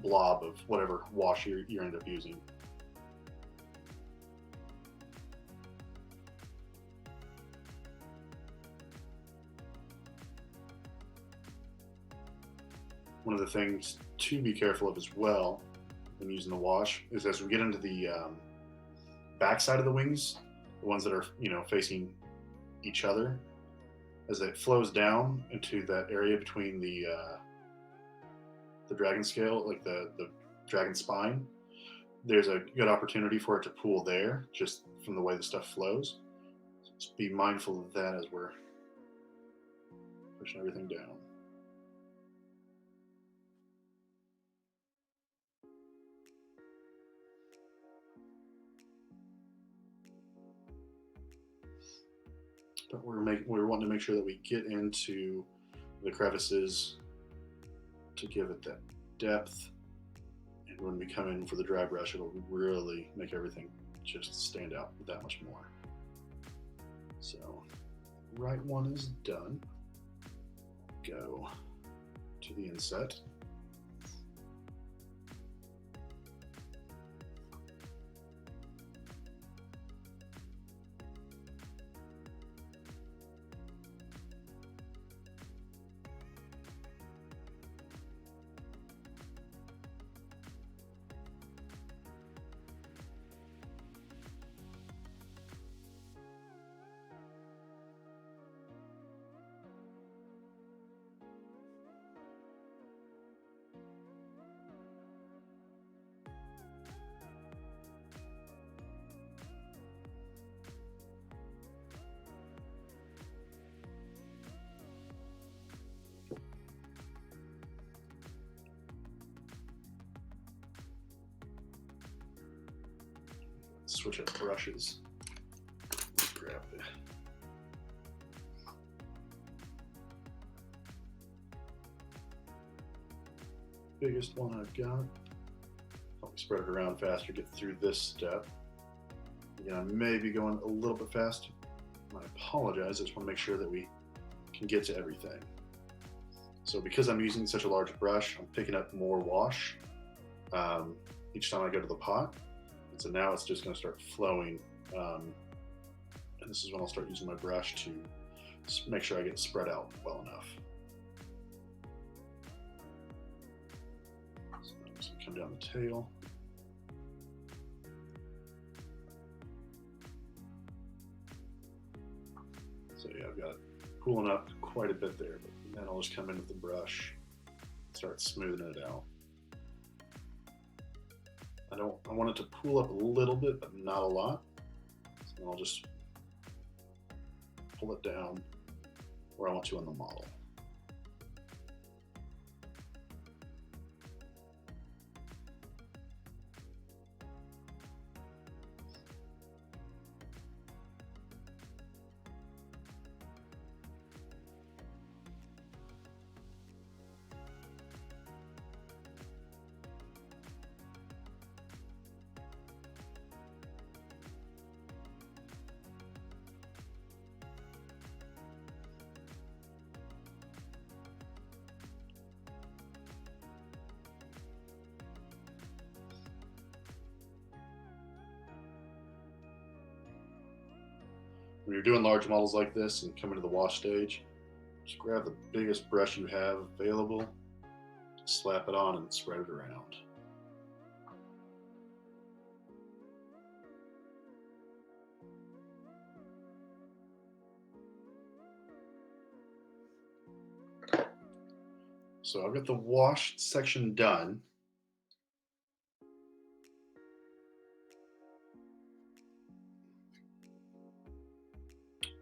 blob of whatever wash you end up using. One of the things to be careful of as well when using the wash is as we get into the back side of the wings, the ones that are facing each other, as it flows down into that area between the dragon scale, like the dragon spine, there's a good opportunity for it to pool there, just from the way the stuff flows. So just be mindful of that as we're pushing everything down. But we're wanting to make sure that we get into the crevices to give it that depth. And when we come in for the dry brush, it'll really make everything just stand out that much more. So, right one is done. Go to the inset. Switch up brushes. Grab the biggest one I've got. Help me spread it around faster, get through this step. Again, I may be going a little bit fast. I apologize. I just want to make sure that we can get to everything. So because I'm using such a large brush, I'm picking up more wash each time I go to the pot. And so now it's just going to start flowing. And this is when I'll start using my brush to make sure I get it spread out well enough. So I'm just going to come down the tail. So yeah, I've got it pooling up quite a bit there, but then I'll just come in with the brush and start smoothing it out. I want it to pool up a little bit, but not a lot. So I'll just pull it down where I want to on the model. When you're doing large models like this and come into the wash stage, just grab the biggest brush you have available, slap it on and spread it around. So I've got the wash section done.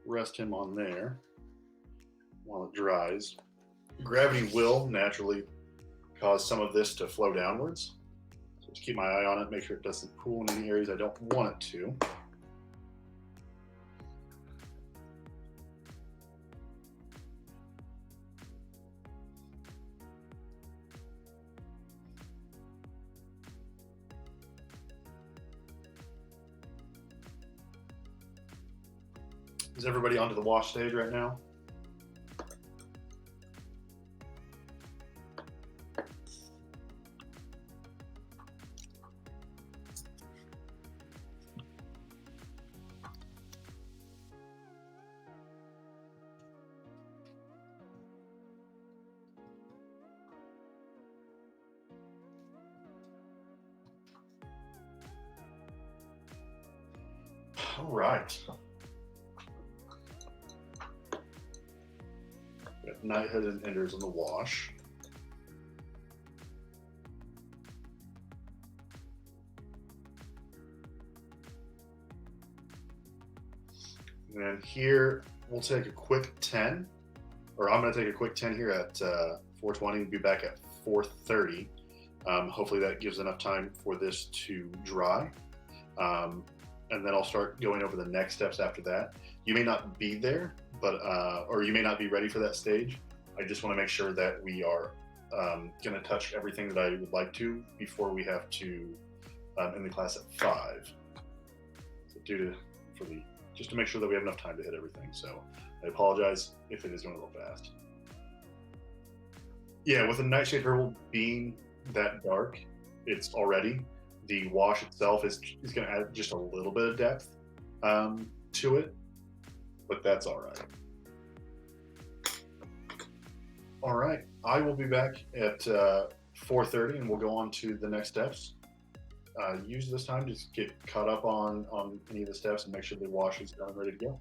Rest him on there while it dries. Gravity will naturally cause some of this to flow downwards. So just keep my eye on it, make sure it doesn't pool in any areas I don't want it to. Is everybody onto the wash stage right now? All right. Nighthead and Enders in the wash. And here we'll take a quick 10, or I'm going to take a quick 10 here at 420 and be back at 430. Hopefully that gives enough time for this to dry. And then I'll start going over the next steps after that. You may not be there, but or you may not be ready for that stage. I just want to make sure that we are going to touch everything that I would like to before we have to in the class at 5. So just to make sure that we have enough time to hit everything. So I apologize if it is going a little fast. Yeah, with a Nightshade Purple being that dark, it's already, the wash itself is going to add just a little bit of depth to it, but that's all right. All right, I will be back at 4:30 and we'll go on to the next steps. Use this time to just get caught up on any of the steps and make sure the wash is done and ready to go.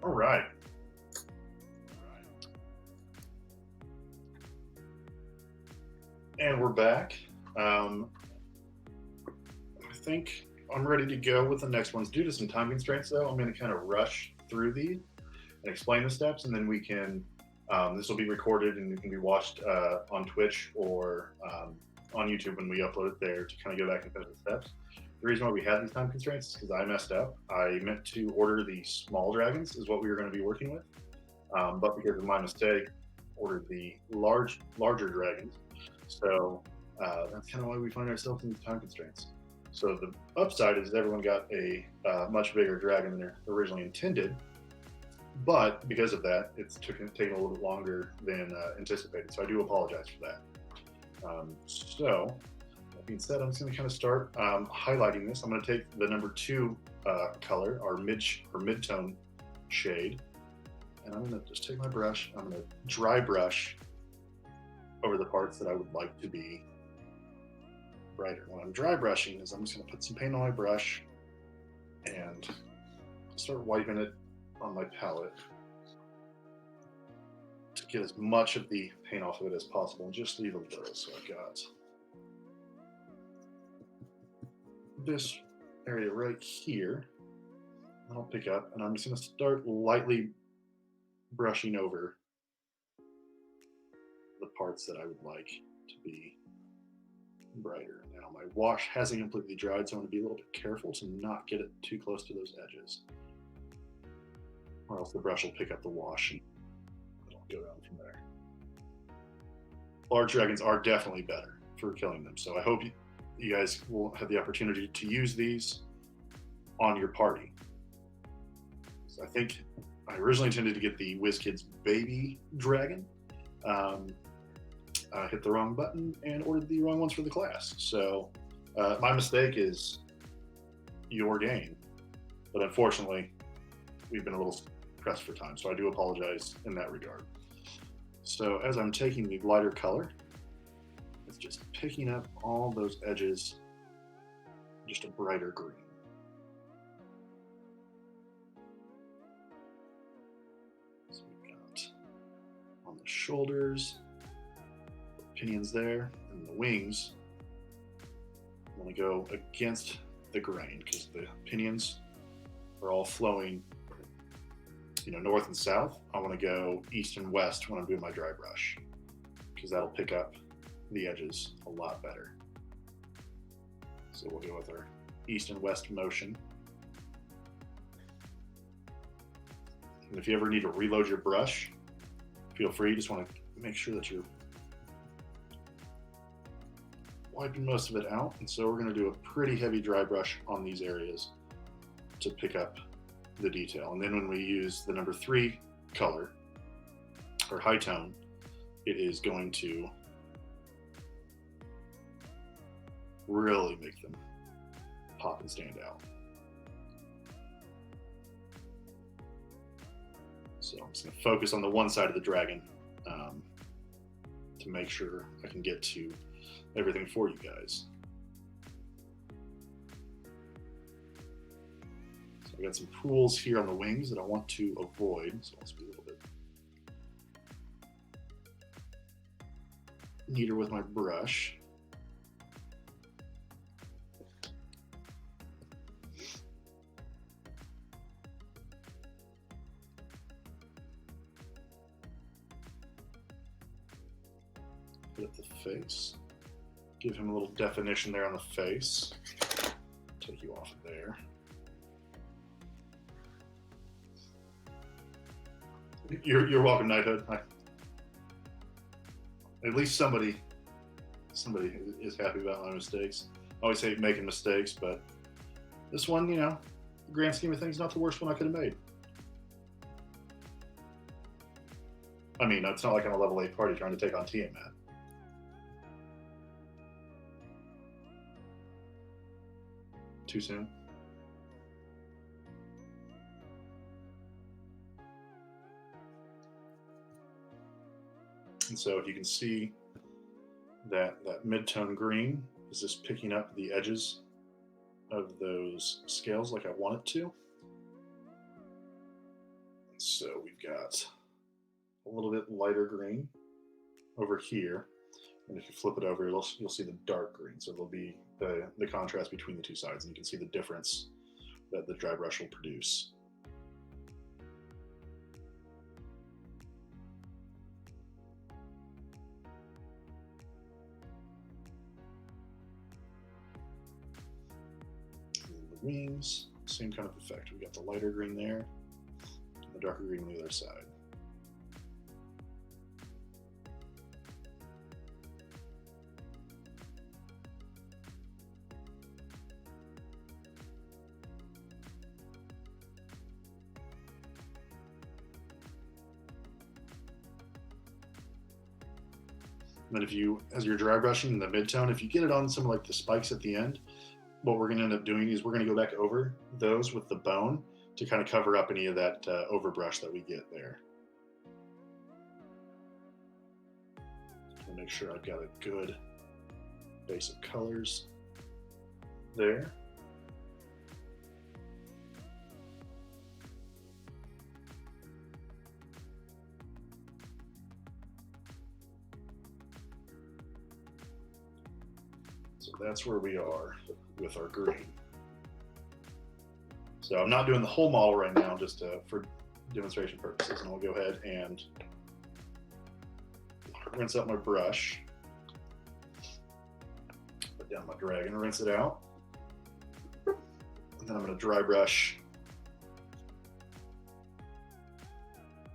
All right. And we're back. I think I'm ready to go with the next ones. Due to some time constraints, though, I'm going to kind of rush through these and explain the steps, and then we can. This will be recorded and it can be watched on Twitch or on YouTube when we upload it there to kind of go back and finish the steps. The reason why we had these time constraints is because I messed up. I meant to order the small dragons, is what we were going to be working with, but because of my mistake, ordered the larger dragons. So that's kind of why we find ourselves in these time constraints. So the upside is everyone got a much bigger dragon than originally intended, but because of that, it's taken a little bit longer than anticipated. So I do apologize for that. So that being said, I'm just going to kind of start highlighting this. I'm going to take the number 2 color, our mid-tone shade, and I'm going to just take my brush. I'm going to dry brush over the parts that I would like to be brighter. When I'm dry brushing, is I'm just going to put some paint on my brush and start wiping it on my palette to get as much of the paint off of it as possible and just leave a little. So I've got this area right here. I'll pick up and I'm just going to start lightly brushing over the parts that I would like to be brighter. Now my wash hasn't completely dried, so I'm going to be a little bit careful to not get it too close to those edges, or else the brush will pick up the wash and it'll go down from there. Large dragons are definitely better for killing them, so I hope you guys will have the opportunity to use these on your party. So I think I originally intended to get the Wizkids baby dragon. I hit the wrong button and ordered the wrong ones for the class. So my mistake is your gain, but unfortunately we've been a little pressed for time, so I do apologize in that regard. So as I'm taking the lighter color, it's just picking up all those edges, just a brighter green. So we've got on the shoulders, pinions there, and the wings. I'm going to go against the grain because the pinions are all flowing, north and south. I want to go east and west when I'm doing my dry brush because that'll pick up the edges a lot better. So we'll go with our east and west motion. And if you ever need to reload your brush, feel free. You just want to make sure that you're wiping most of it out. And so we're going to do a pretty heavy dry brush on these areas to pick up the detail. And then when we use the number 3 color, or high tone, it is going to really make them pop and stand out. So I'm just going to focus on the one side of the dragon to make sure I can get to everything for you guys. So I got some pools here on the wings that I want to avoid, so I'll just be a little bit neater with my brush. Put up the face. Give him a little definition there on the face. Take you off of there. You're welcome, Knighthood. At least somebody is happy about my mistakes. I always hate making mistakes, but this one, the grand scheme of things, not the worst one I could have made. I mean, it's not like I'm a level 8 party trying to take on Tiamat. Too soon? And so if you can see that mid-tone green is just picking up the edges of those scales like I want it to. So we've got a little bit lighter green over here. And if you flip it over, you'll see the dark green. So there'll be the contrast between the two sides, and you can see the difference that the dry brush will produce. And the wings, same kind of effect. We got the lighter green there, and the darker green on the other side. And then if you, as you're dry brushing in the mid-tone, if you get it on some like the spikes at the end, what we're going to end up doing is we're going to go back over those with the bone to kind of cover up any of that overbrush that we get there. So make sure I've got a good base of colors there. So that's where we are with our green. So I'm not doing the whole model right now, just for demonstration purposes, and I'll go ahead and rinse out my brush, put down my dragon, rinse it out, and then I'm going to dry brush.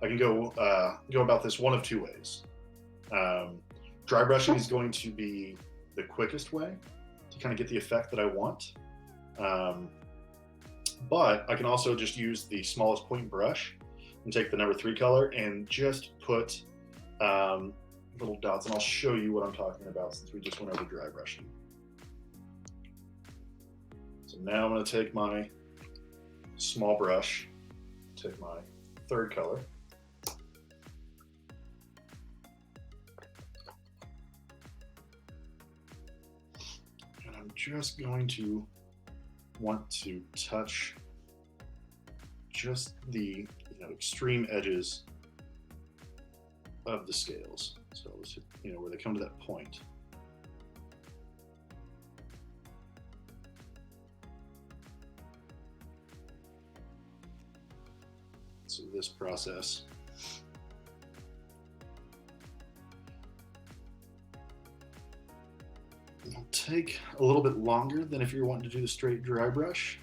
I can go about this one of two ways. Dry brushing is going to be the quickest way to kind of get the effect that I want. But I can also just use the smallest point brush and take the number 3 color and just put little dots, and I'll show you what I'm talking about since we just went over dry brushing. So now I'm going to take my small brush, take my 3rd color, and I'm just going to want to touch just the extreme edges of the scales. So let's hit, where they come to that point. So this process will take a little bit longer than if you're wanting to do the straight dry brush,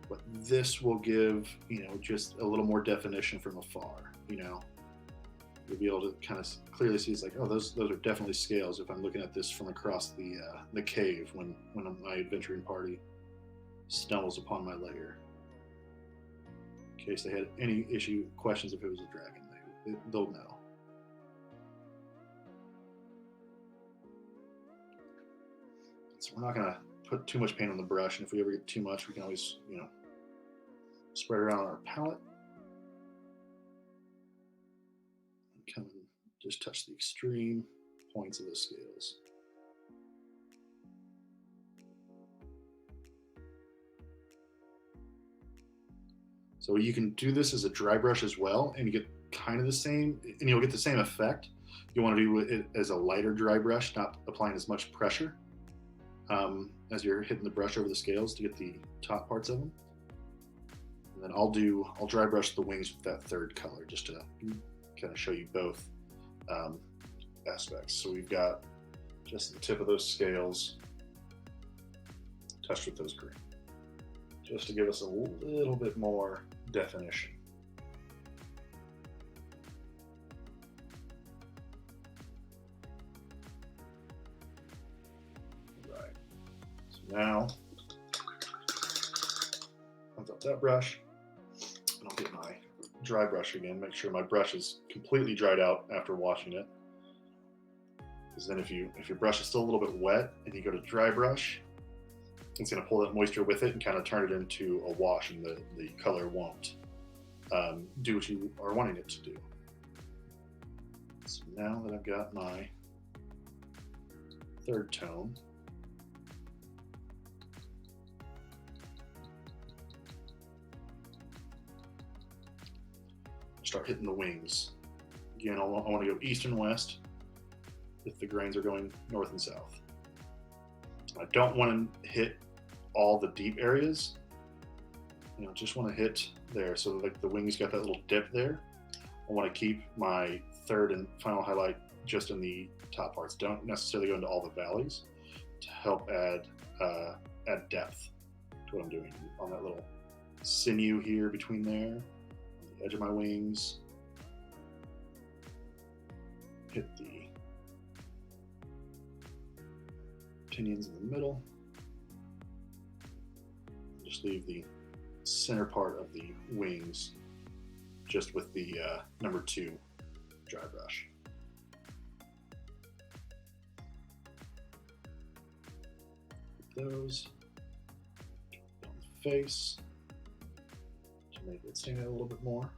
but this will give, just a little more definition from afar. You'll be able to kind of clearly see it's like, oh, those are definitely scales if I'm looking at this from across the cave when my adventuring party stumbles upon my lair. In case they had any questions if it was a dragon, they'll know. So we're not going to put too much paint on the brush, and if we ever get too much, we can always, spread it around on our palette. And come and just touch the extreme points of the scales. So you can do this as a dry brush as well, and you get kind of the same, and you'll get the same effect. You want to do it as a lighter dry brush, not applying as much pressure as you're hitting the brush over the scales to get the top parts of them. And then I'll dry brush the wings with that 3rd color just to kind of show you both aspects. So we've got just the tip of those scales touched with those green, just to give us a little bit more definition. Right. So now, cleanse up that brush, and I'll get my dry brush again. Make sure my brush is completely dried out after washing it. Because then if your brush is still a little bit wet and you go to dry brush, it's going to pull that moisture with it and kind of turn it into a wash, and the color won't do what you are wanting it to do. So now that I've got my 3rd tone, start hitting the wings. Again, I want to go east and west if the grains are going north and south. I don't want to hit all the deep areas. Just want to hit there. So like the wings got that little dip there. I want to keep my third and final highlight just in the top parts. Don't necessarily go into all the valleys to help add depth to what I'm doing on that little sinew here between there, on the edge of my wings. Hit the pinions in the middle. Just leave the center part of the wings just with the number 2 dry brush. Those on the face to make it stand out a little bit more.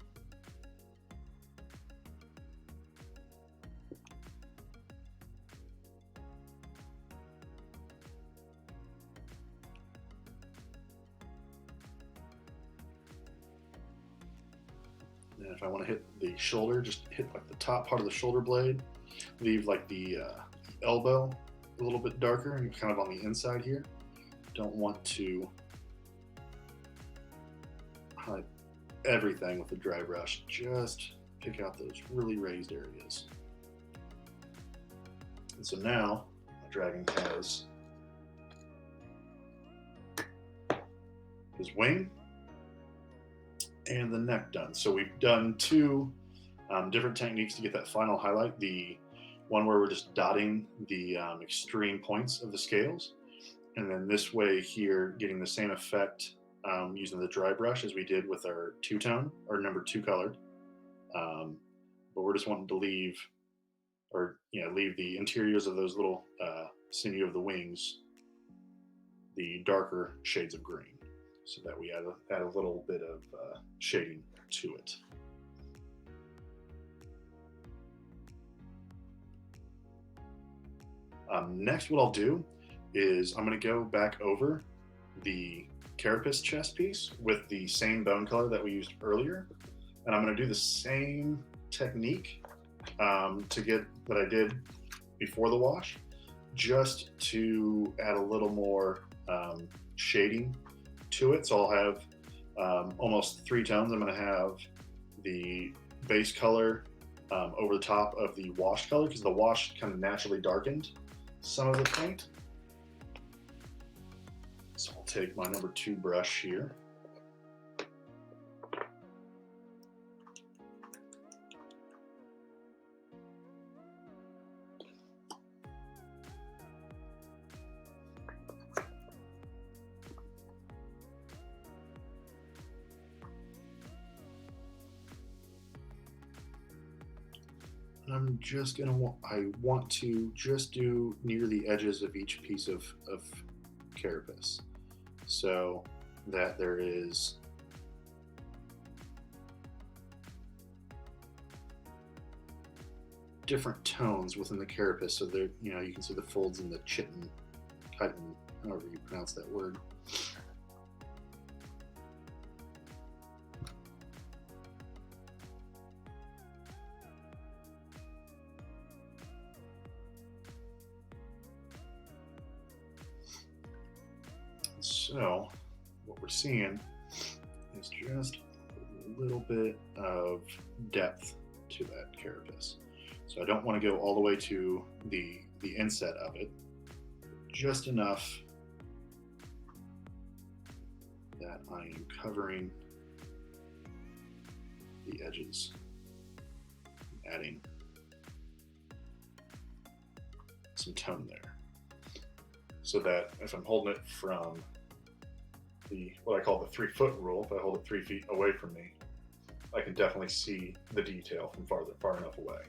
And if I want to hit the shoulder, just hit like the top part of the shoulder blade, leave like the elbow a little bit darker and kind of on the inside here. Don't want to highlight everything with the dry brush, just pick out those really raised areas. And so now my dragon has his wing and the neck done. So we've done 2 different techniques to get that final highlight. The one where we're just dotting the extreme points of the scales, and then this way here getting the same effect using the dry brush as we did with our 2-tone or number 2 colored. But we're just wanting to leave the interiors of those little sinew of the wings the darker shades of green, so that we add a little bit of shading to it. Next, what I'll do is I'm going to go back over the carapace chest piece with the same bone color that we used earlier, and I'm going to do the same technique to get that I did before the wash, just to add a little more shading to it. So I'll have almost 3 tones. I'm going to have the base color over the top of the washed color, because the wash kind of naturally darkened some of the paint. So I'll take my number 2 brush here. I'm just I want to just do near the edges of each piece of carapace, so that there is different tones within the carapace, so there, you can see the folds in the chitin, however you pronounce that word. So what we're seeing is just a little bit of depth to that carapace. So I don't want to go all the way to the inset of it, just enough that I am covering the edges, adding some tone there, so that if I'm holding it from what I call the 3-foot rule, if I hold it 3 feet away from me, I can definitely see the detail from far enough away.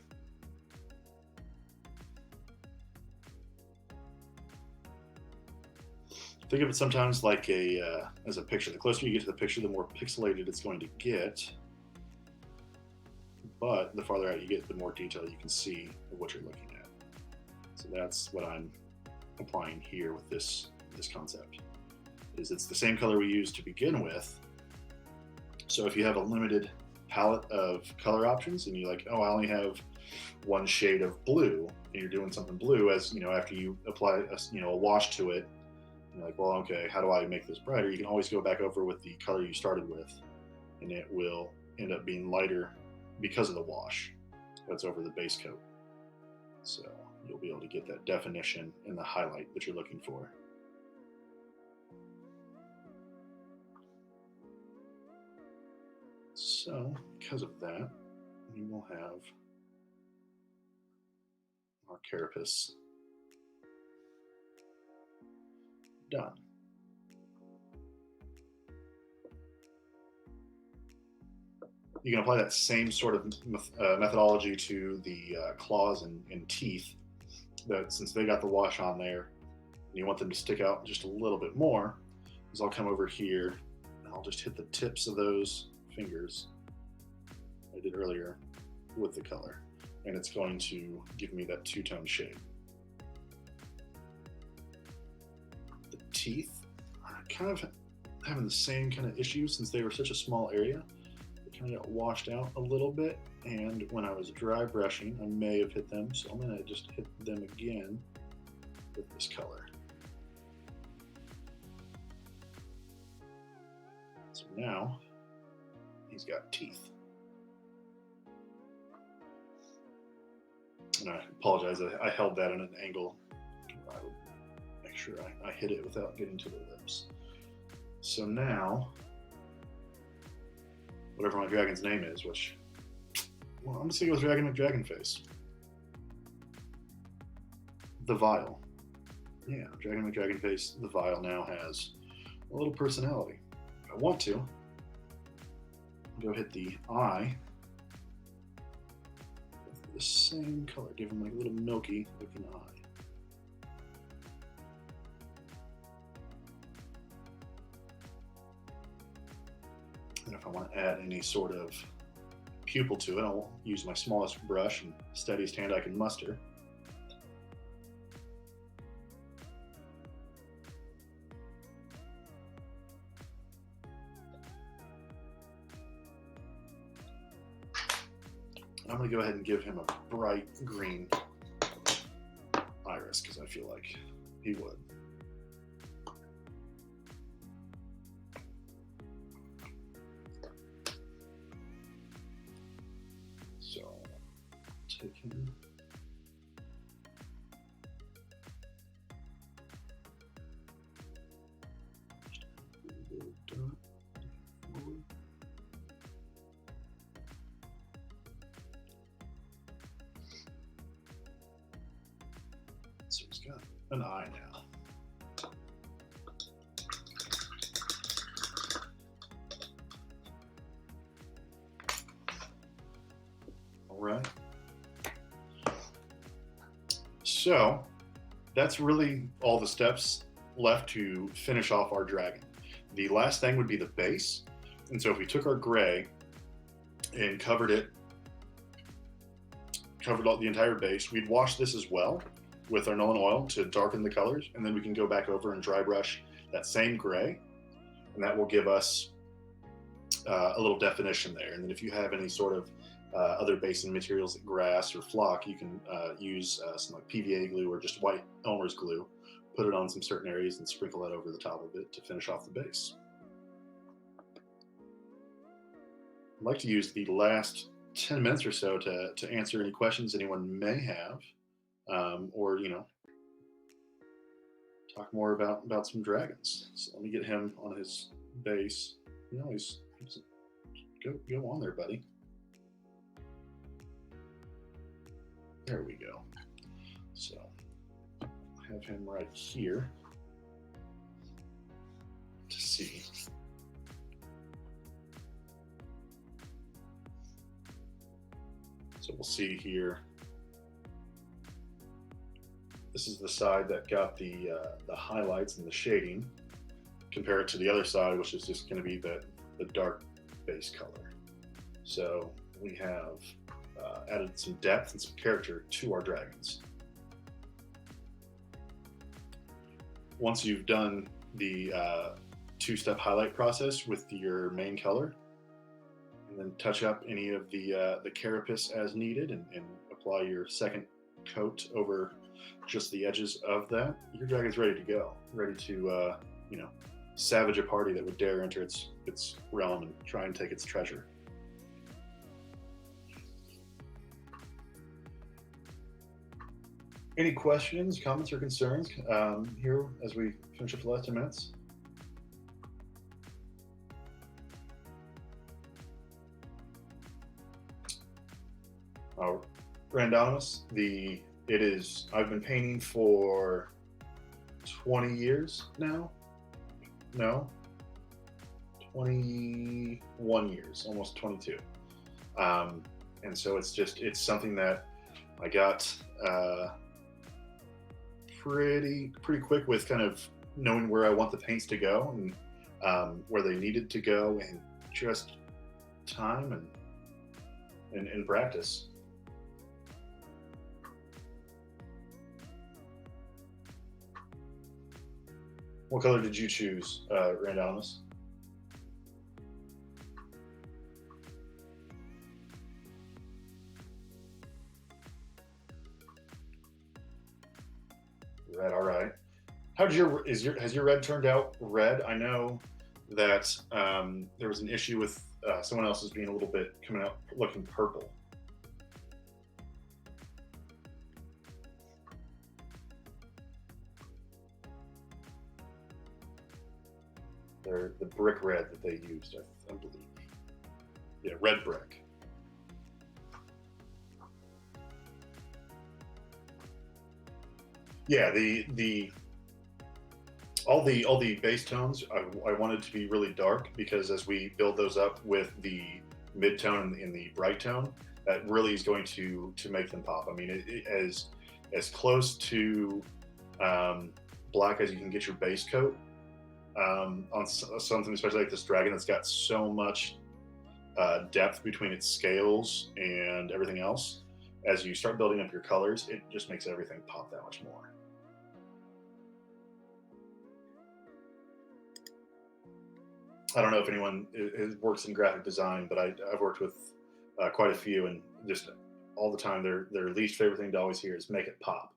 Think of it sometimes like as a picture. The closer you get to the picture, the more pixelated it's going to get. But the farther out you get, the more detail you can see of what you're looking at. So that's what I'm applying here with this concept. It's the same color we used to begin with. So if you have a limited palette of color options and you're like, oh, I only have one shade of blue, and you're doing something blue, as you know, after you apply a wash to it, you're like, well, okay, how do I make this brighter? You can always go back over with the color you started with, and it will end up being lighter because of the wash that's over the base coat. So you'll be able to get that definition and the highlight that you're looking for. So because of that, we will have our carapace done. You can apply that same sort of methodology to the claws and teeth. That since they got the wash on there, and you want them to stick out just a little bit more, is I'll come over here and I'll just hit the tips of those fingers I did earlier with the color, and it's going to give me that two-tone shade. The teeth are kind of having the same kind of issue since they were such a small area. Kind of got washed out a little bit, and when I was dry brushing I may have hit them, so I'm going to just hit them again with this color. So now he's got teeth, and I apologize, I held that at an angle. I would make sure I hit it without getting to the lips. So now whatever my dragon's name is, which, well, I'm just gonna go with Dragon McDragonface. The Vial. Yeah, Dragon McDragonface, the Vial now has a little personality. If I want to, I'll go hit the eye with the same color, give him like a little milky looking eye. And if I want to add any sort of pupil to it, I'll use my smallest brush and steadiest hand I can muster. I'm going to go ahead and give him a bright green iris because I feel like he would. So take him. So he's got an eye now. All right. So that's really all the steps left to finish off our dragon. The last thing would be the base. And so if we took our gray and covered all the entire base, we'd wash this as well with our Nuln Oil to darken the colors, and then we can go back over and dry brush that same gray, and that will give us a little definition there. And then if you have any sort of other basing materials like grass or flock, you can use some like PVA glue or just white Elmer's glue, put it on some certain areas and sprinkle that over the top of it to finish off the base. I'd like to use the last 10 minutes or so to answer any questions anyone may have, or talk more about some dragons. So let me get him on his base. He's go on there, buddy. There we go. So have him right here to see. So we'll see here. This is the side that got the highlights and the shading. Compare it to the other side, which is just going to be the dark base color. So we have added some depth and some character to our dragons. Once you've done the two-step highlight process with your main color, and then touch up any of the carapace as needed, and apply your second coat over just the edges of that. Your dragon's ready to go, ready to you know, savage a party that would dare enter its realm and try and take its treasure. Any questions, comments, or concerns here as we finish up the last 10 minutes? Randomus, I've been painting for 20 years now. No, 21 years, almost 22. And so it's something that I got pretty quick with kind of knowing where I want the paints to go, and where they needed to go, and just time and practice. What color did you choose, Randomus? Red, all right. Has your red turned out red? I know that there was an issue with someone else's being a little bit coming out looking purple. They're the brick red that they used, I believe. Yeah, red brick. Yeah, all the base tones I wanted to be really dark, because as we build those up with the mid tone and the bright tone, that really is going to make them pop. I mean, as close to black as you can get your base coat on something, especially like this dragon that's got so much depth between its scales and everything else. As you start building up your colors, it just makes everything pop that much more. I don't know if anyone works in graphic design, but I've worked with quite a few, and just all the time their least favorite thing to always hear is make it pop.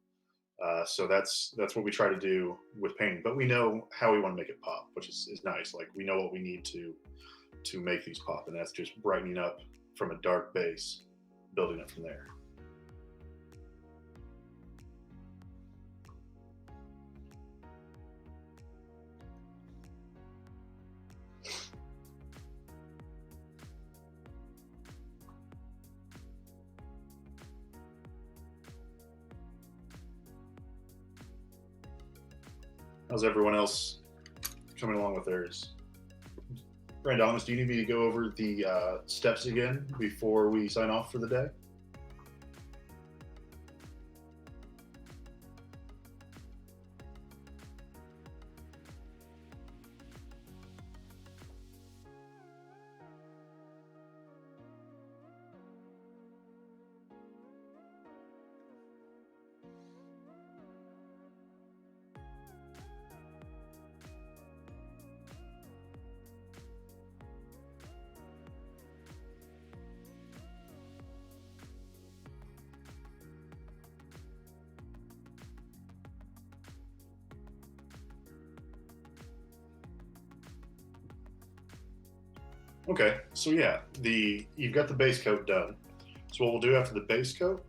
So that's what we try to do with painting, but we know how we want to make it pop, which is nice. Like, we know what we need to make these pop, and that's just brightening up from a dark base, building up from there. How's everyone else coming along with theirs? Randomus, do you need me to go over the steps again before we sign off for the day? Okay, so yeah, you've got the base coat done. So what we'll do after the base coat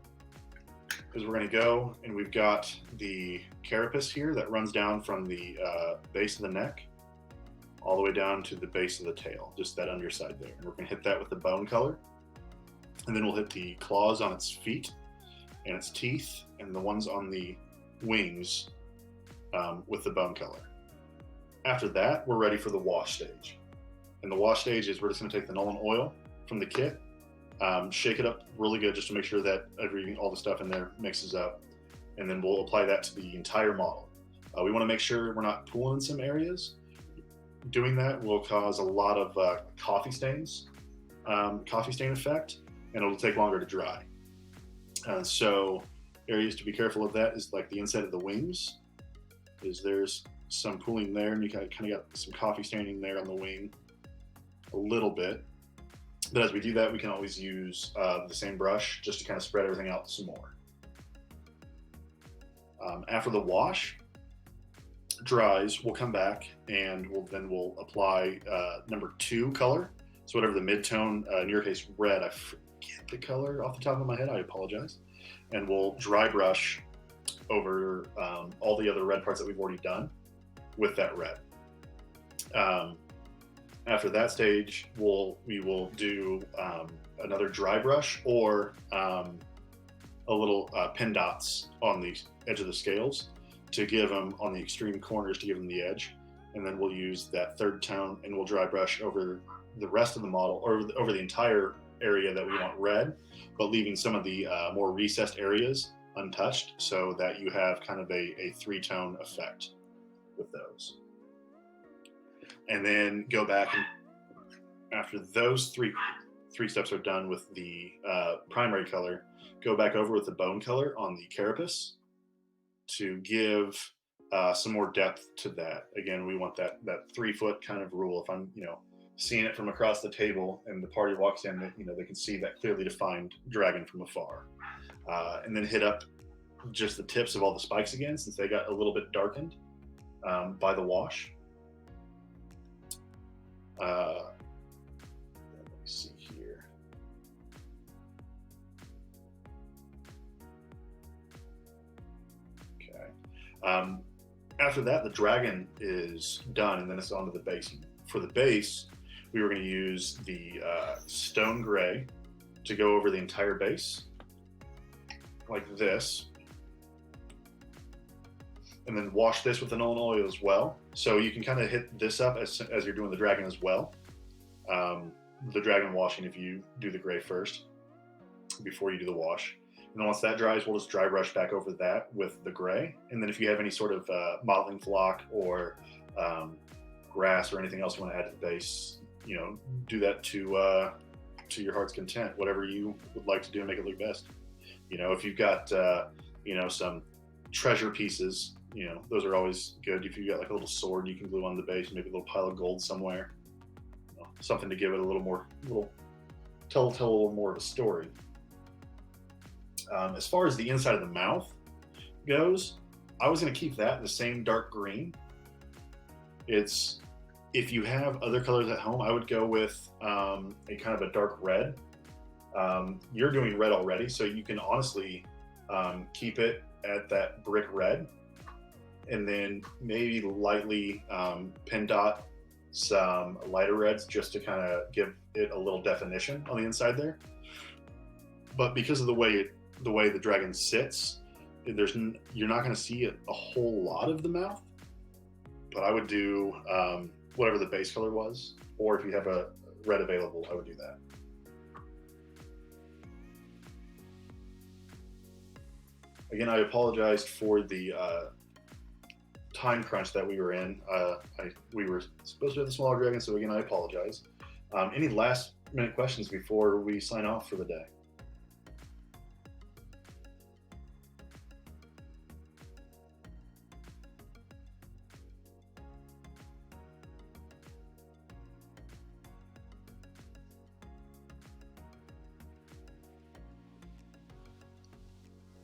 is we're going to go, and we've got the carapace here that runs down from the base of the neck all the way down to the base of the tail, just that underside there. And we're going to hit that with the bone color, and then we'll hit the claws on its feet and its teeth, and the ones on the wings with the bone color. After that, we're ready for the wash stage. And the wash stage is we're just going to take the Nolan oil from the kit, shake it up really good just to make sure that all the stuff in there mixes up, and then we'll apply that to the entire model. We want to make sure we're not pooling in some areas. Doing that will cause a lot of coffee stain effect, and it'll take longer to dry. So areas to be careful of that is like the inside of the wings, is there's some pooling there, and you kind of got some coffee staining there on the wing a little bit. But as we do that, we can always use the same brush just to kind of spread everything out some more. After the wash dries, we'll come back and we'll apply number 2 color. So whatever the mid-tone, in your case red, I forget the color off the top of my head, I apologize. And we'll dry brush over all the other red parts that we've already done with that red. After that stage, we will do another dry brush or a little pin dots on the edge of the scales to give them on the extreme corners to give them the edge. And then we'll use that 3rd tone and we'll dry brush over the rest of the model or over the entire area that we want red, but leaving some of the more recessed areas untouched so that you have kind of a 3-tone effect with those. And then go back and after those three steps are done with the primary color, go back over with the bone color on the carapace to give some more depth to that. Again, we want that 3-foot kind of rule. If I'm seeing it from across the table and the party walks in, they can see that clearly defined dragon from afar. And then hit up just the tips of all the spikes again, since they got a little bit darkened by the wash. Let me see here. Okay. After that, the dragon is done, and then it's on to the base. For the base, we were going to use the stone gray to go over the entire base, like this. And then wash this with aniline oil as well. So you can kind of hit this up as you're doing the dragon as well. The dragon washing if you do the gray first before you do the wash. And then once that dries, we'll just dry brush back over that with the gray. And then if you have any sort of modeling flock or grass or anything else you want to add to the base, do that to your heart's content, whatever you would like to do and make it look best. If you've got, some treasure pieces, those are always good. If you've got like a little sword you can glue on the base, maybe a little pile of gold somewhere, something to give it a little more, tell a little more of a story. As far as the inside of the mouth goes, I was going to keep that the same dark green. If you have other colors at home, I would go with a kind of a dark red. You're doing red already, so you can honestly keep it at that brick red, and then maybe lightly pin dot some lighter reds just to kind of give it a little definition on the inside there. But because of the way the dragon sits, you're not going to see a whole lot of the mouth. But I would do whatever the base color was, or if you have a red available, I would do that. Again, I apologized for the time crunch that we were in. We were supposed to have the smaller dragon, so again, I apologize. Any last minute questions before we sign off for the day?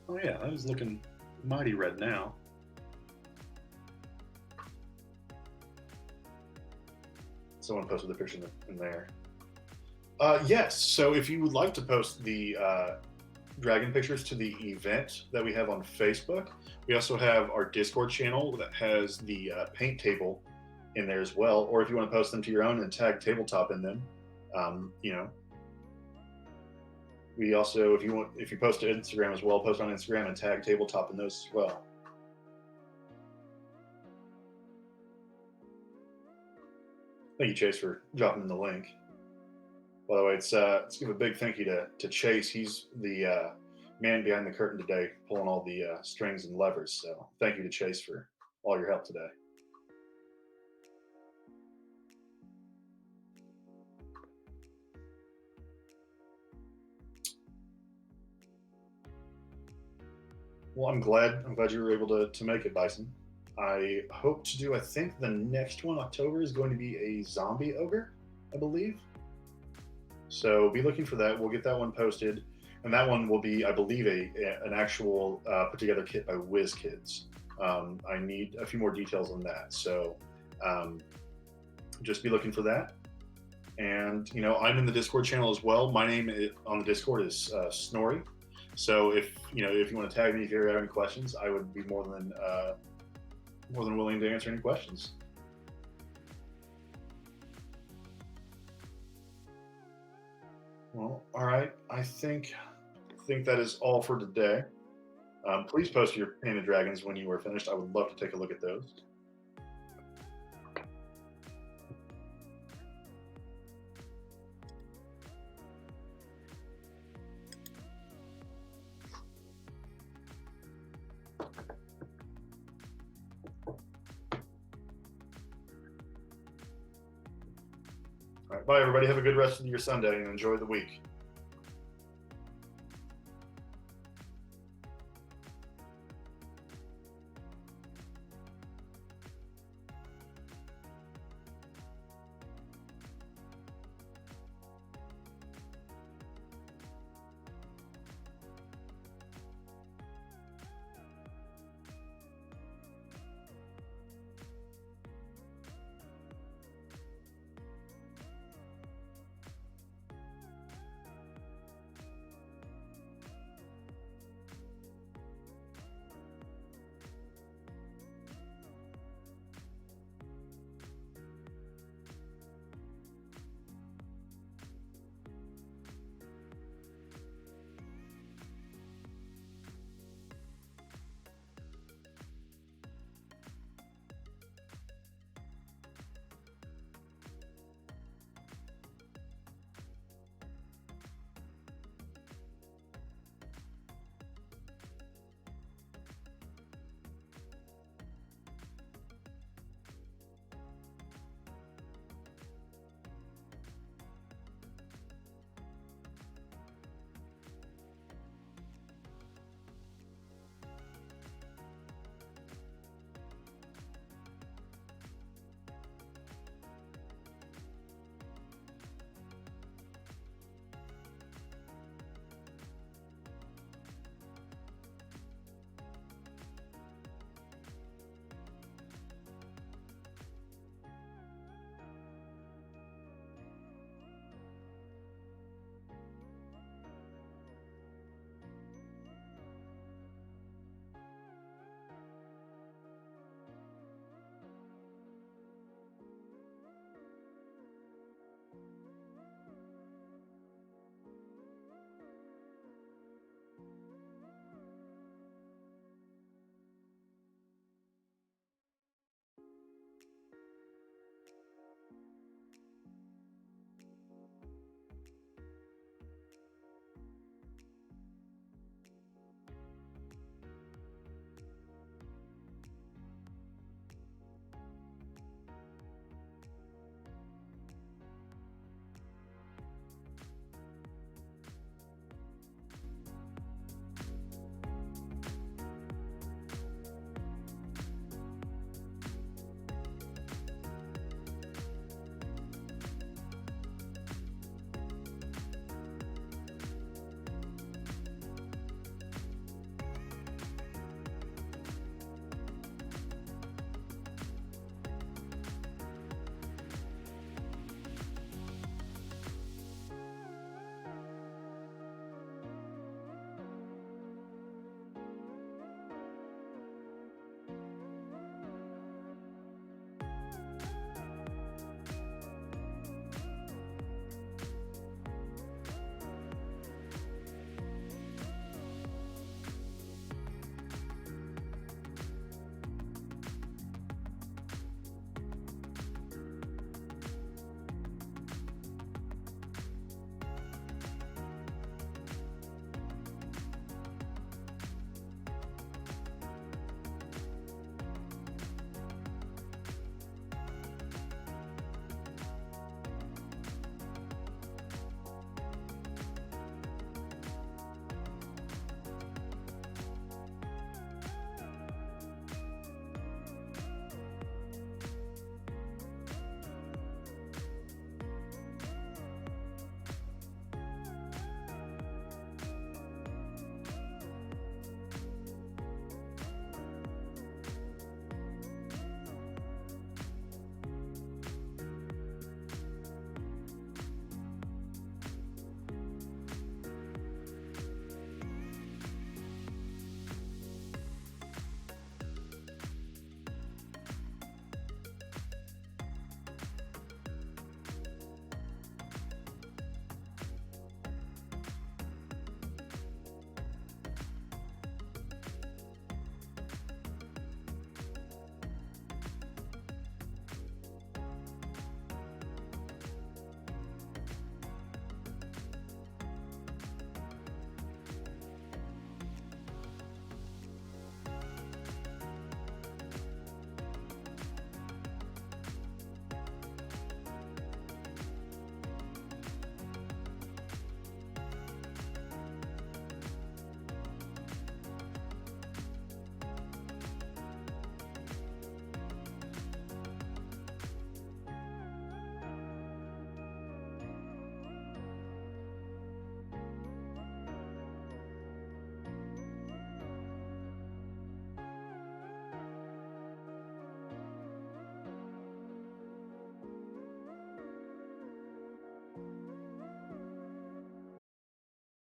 Oh yeah, that is looking mighty red now. Someone posted the picture in there. Yes, so if you would like to post the dragon pictures to the event that we have on Facebook, we also have our Discord channel that has the paint table in there as well. Or if you want to post them to your own and tag tabletop in them, we also, if you post to Instagram as well, post on Instagram and tag tabletop in those as well. Thank you, Chase, for dropping in the link. By the way, let's give a big thank you to Chase. He's the man behind the curtain today, pulling all the strings and levers. So thank you to Chase for all your help today. Well, I'm glad you were able to make it, Bison. I hope to do, I think the next one, October, is going to be a zombie ogre, I believe. So be looking for that. We'll get that one posted, and that one will be, I believe, an actual put together kit by Wizkids. I need a few more details on that, so um, just be looking for that. And I'm in the Discord channel as well. My name on the Discord is Snorri. So if you want to tag me if you have any questions, I would be more than willing to answer any questions. Well, all right. I think that is all for today. Please post your painted dragons when you are finished. I would love to take a look at those. All right, bye everybody. Have a good rest of your Sunday and enjoy the week.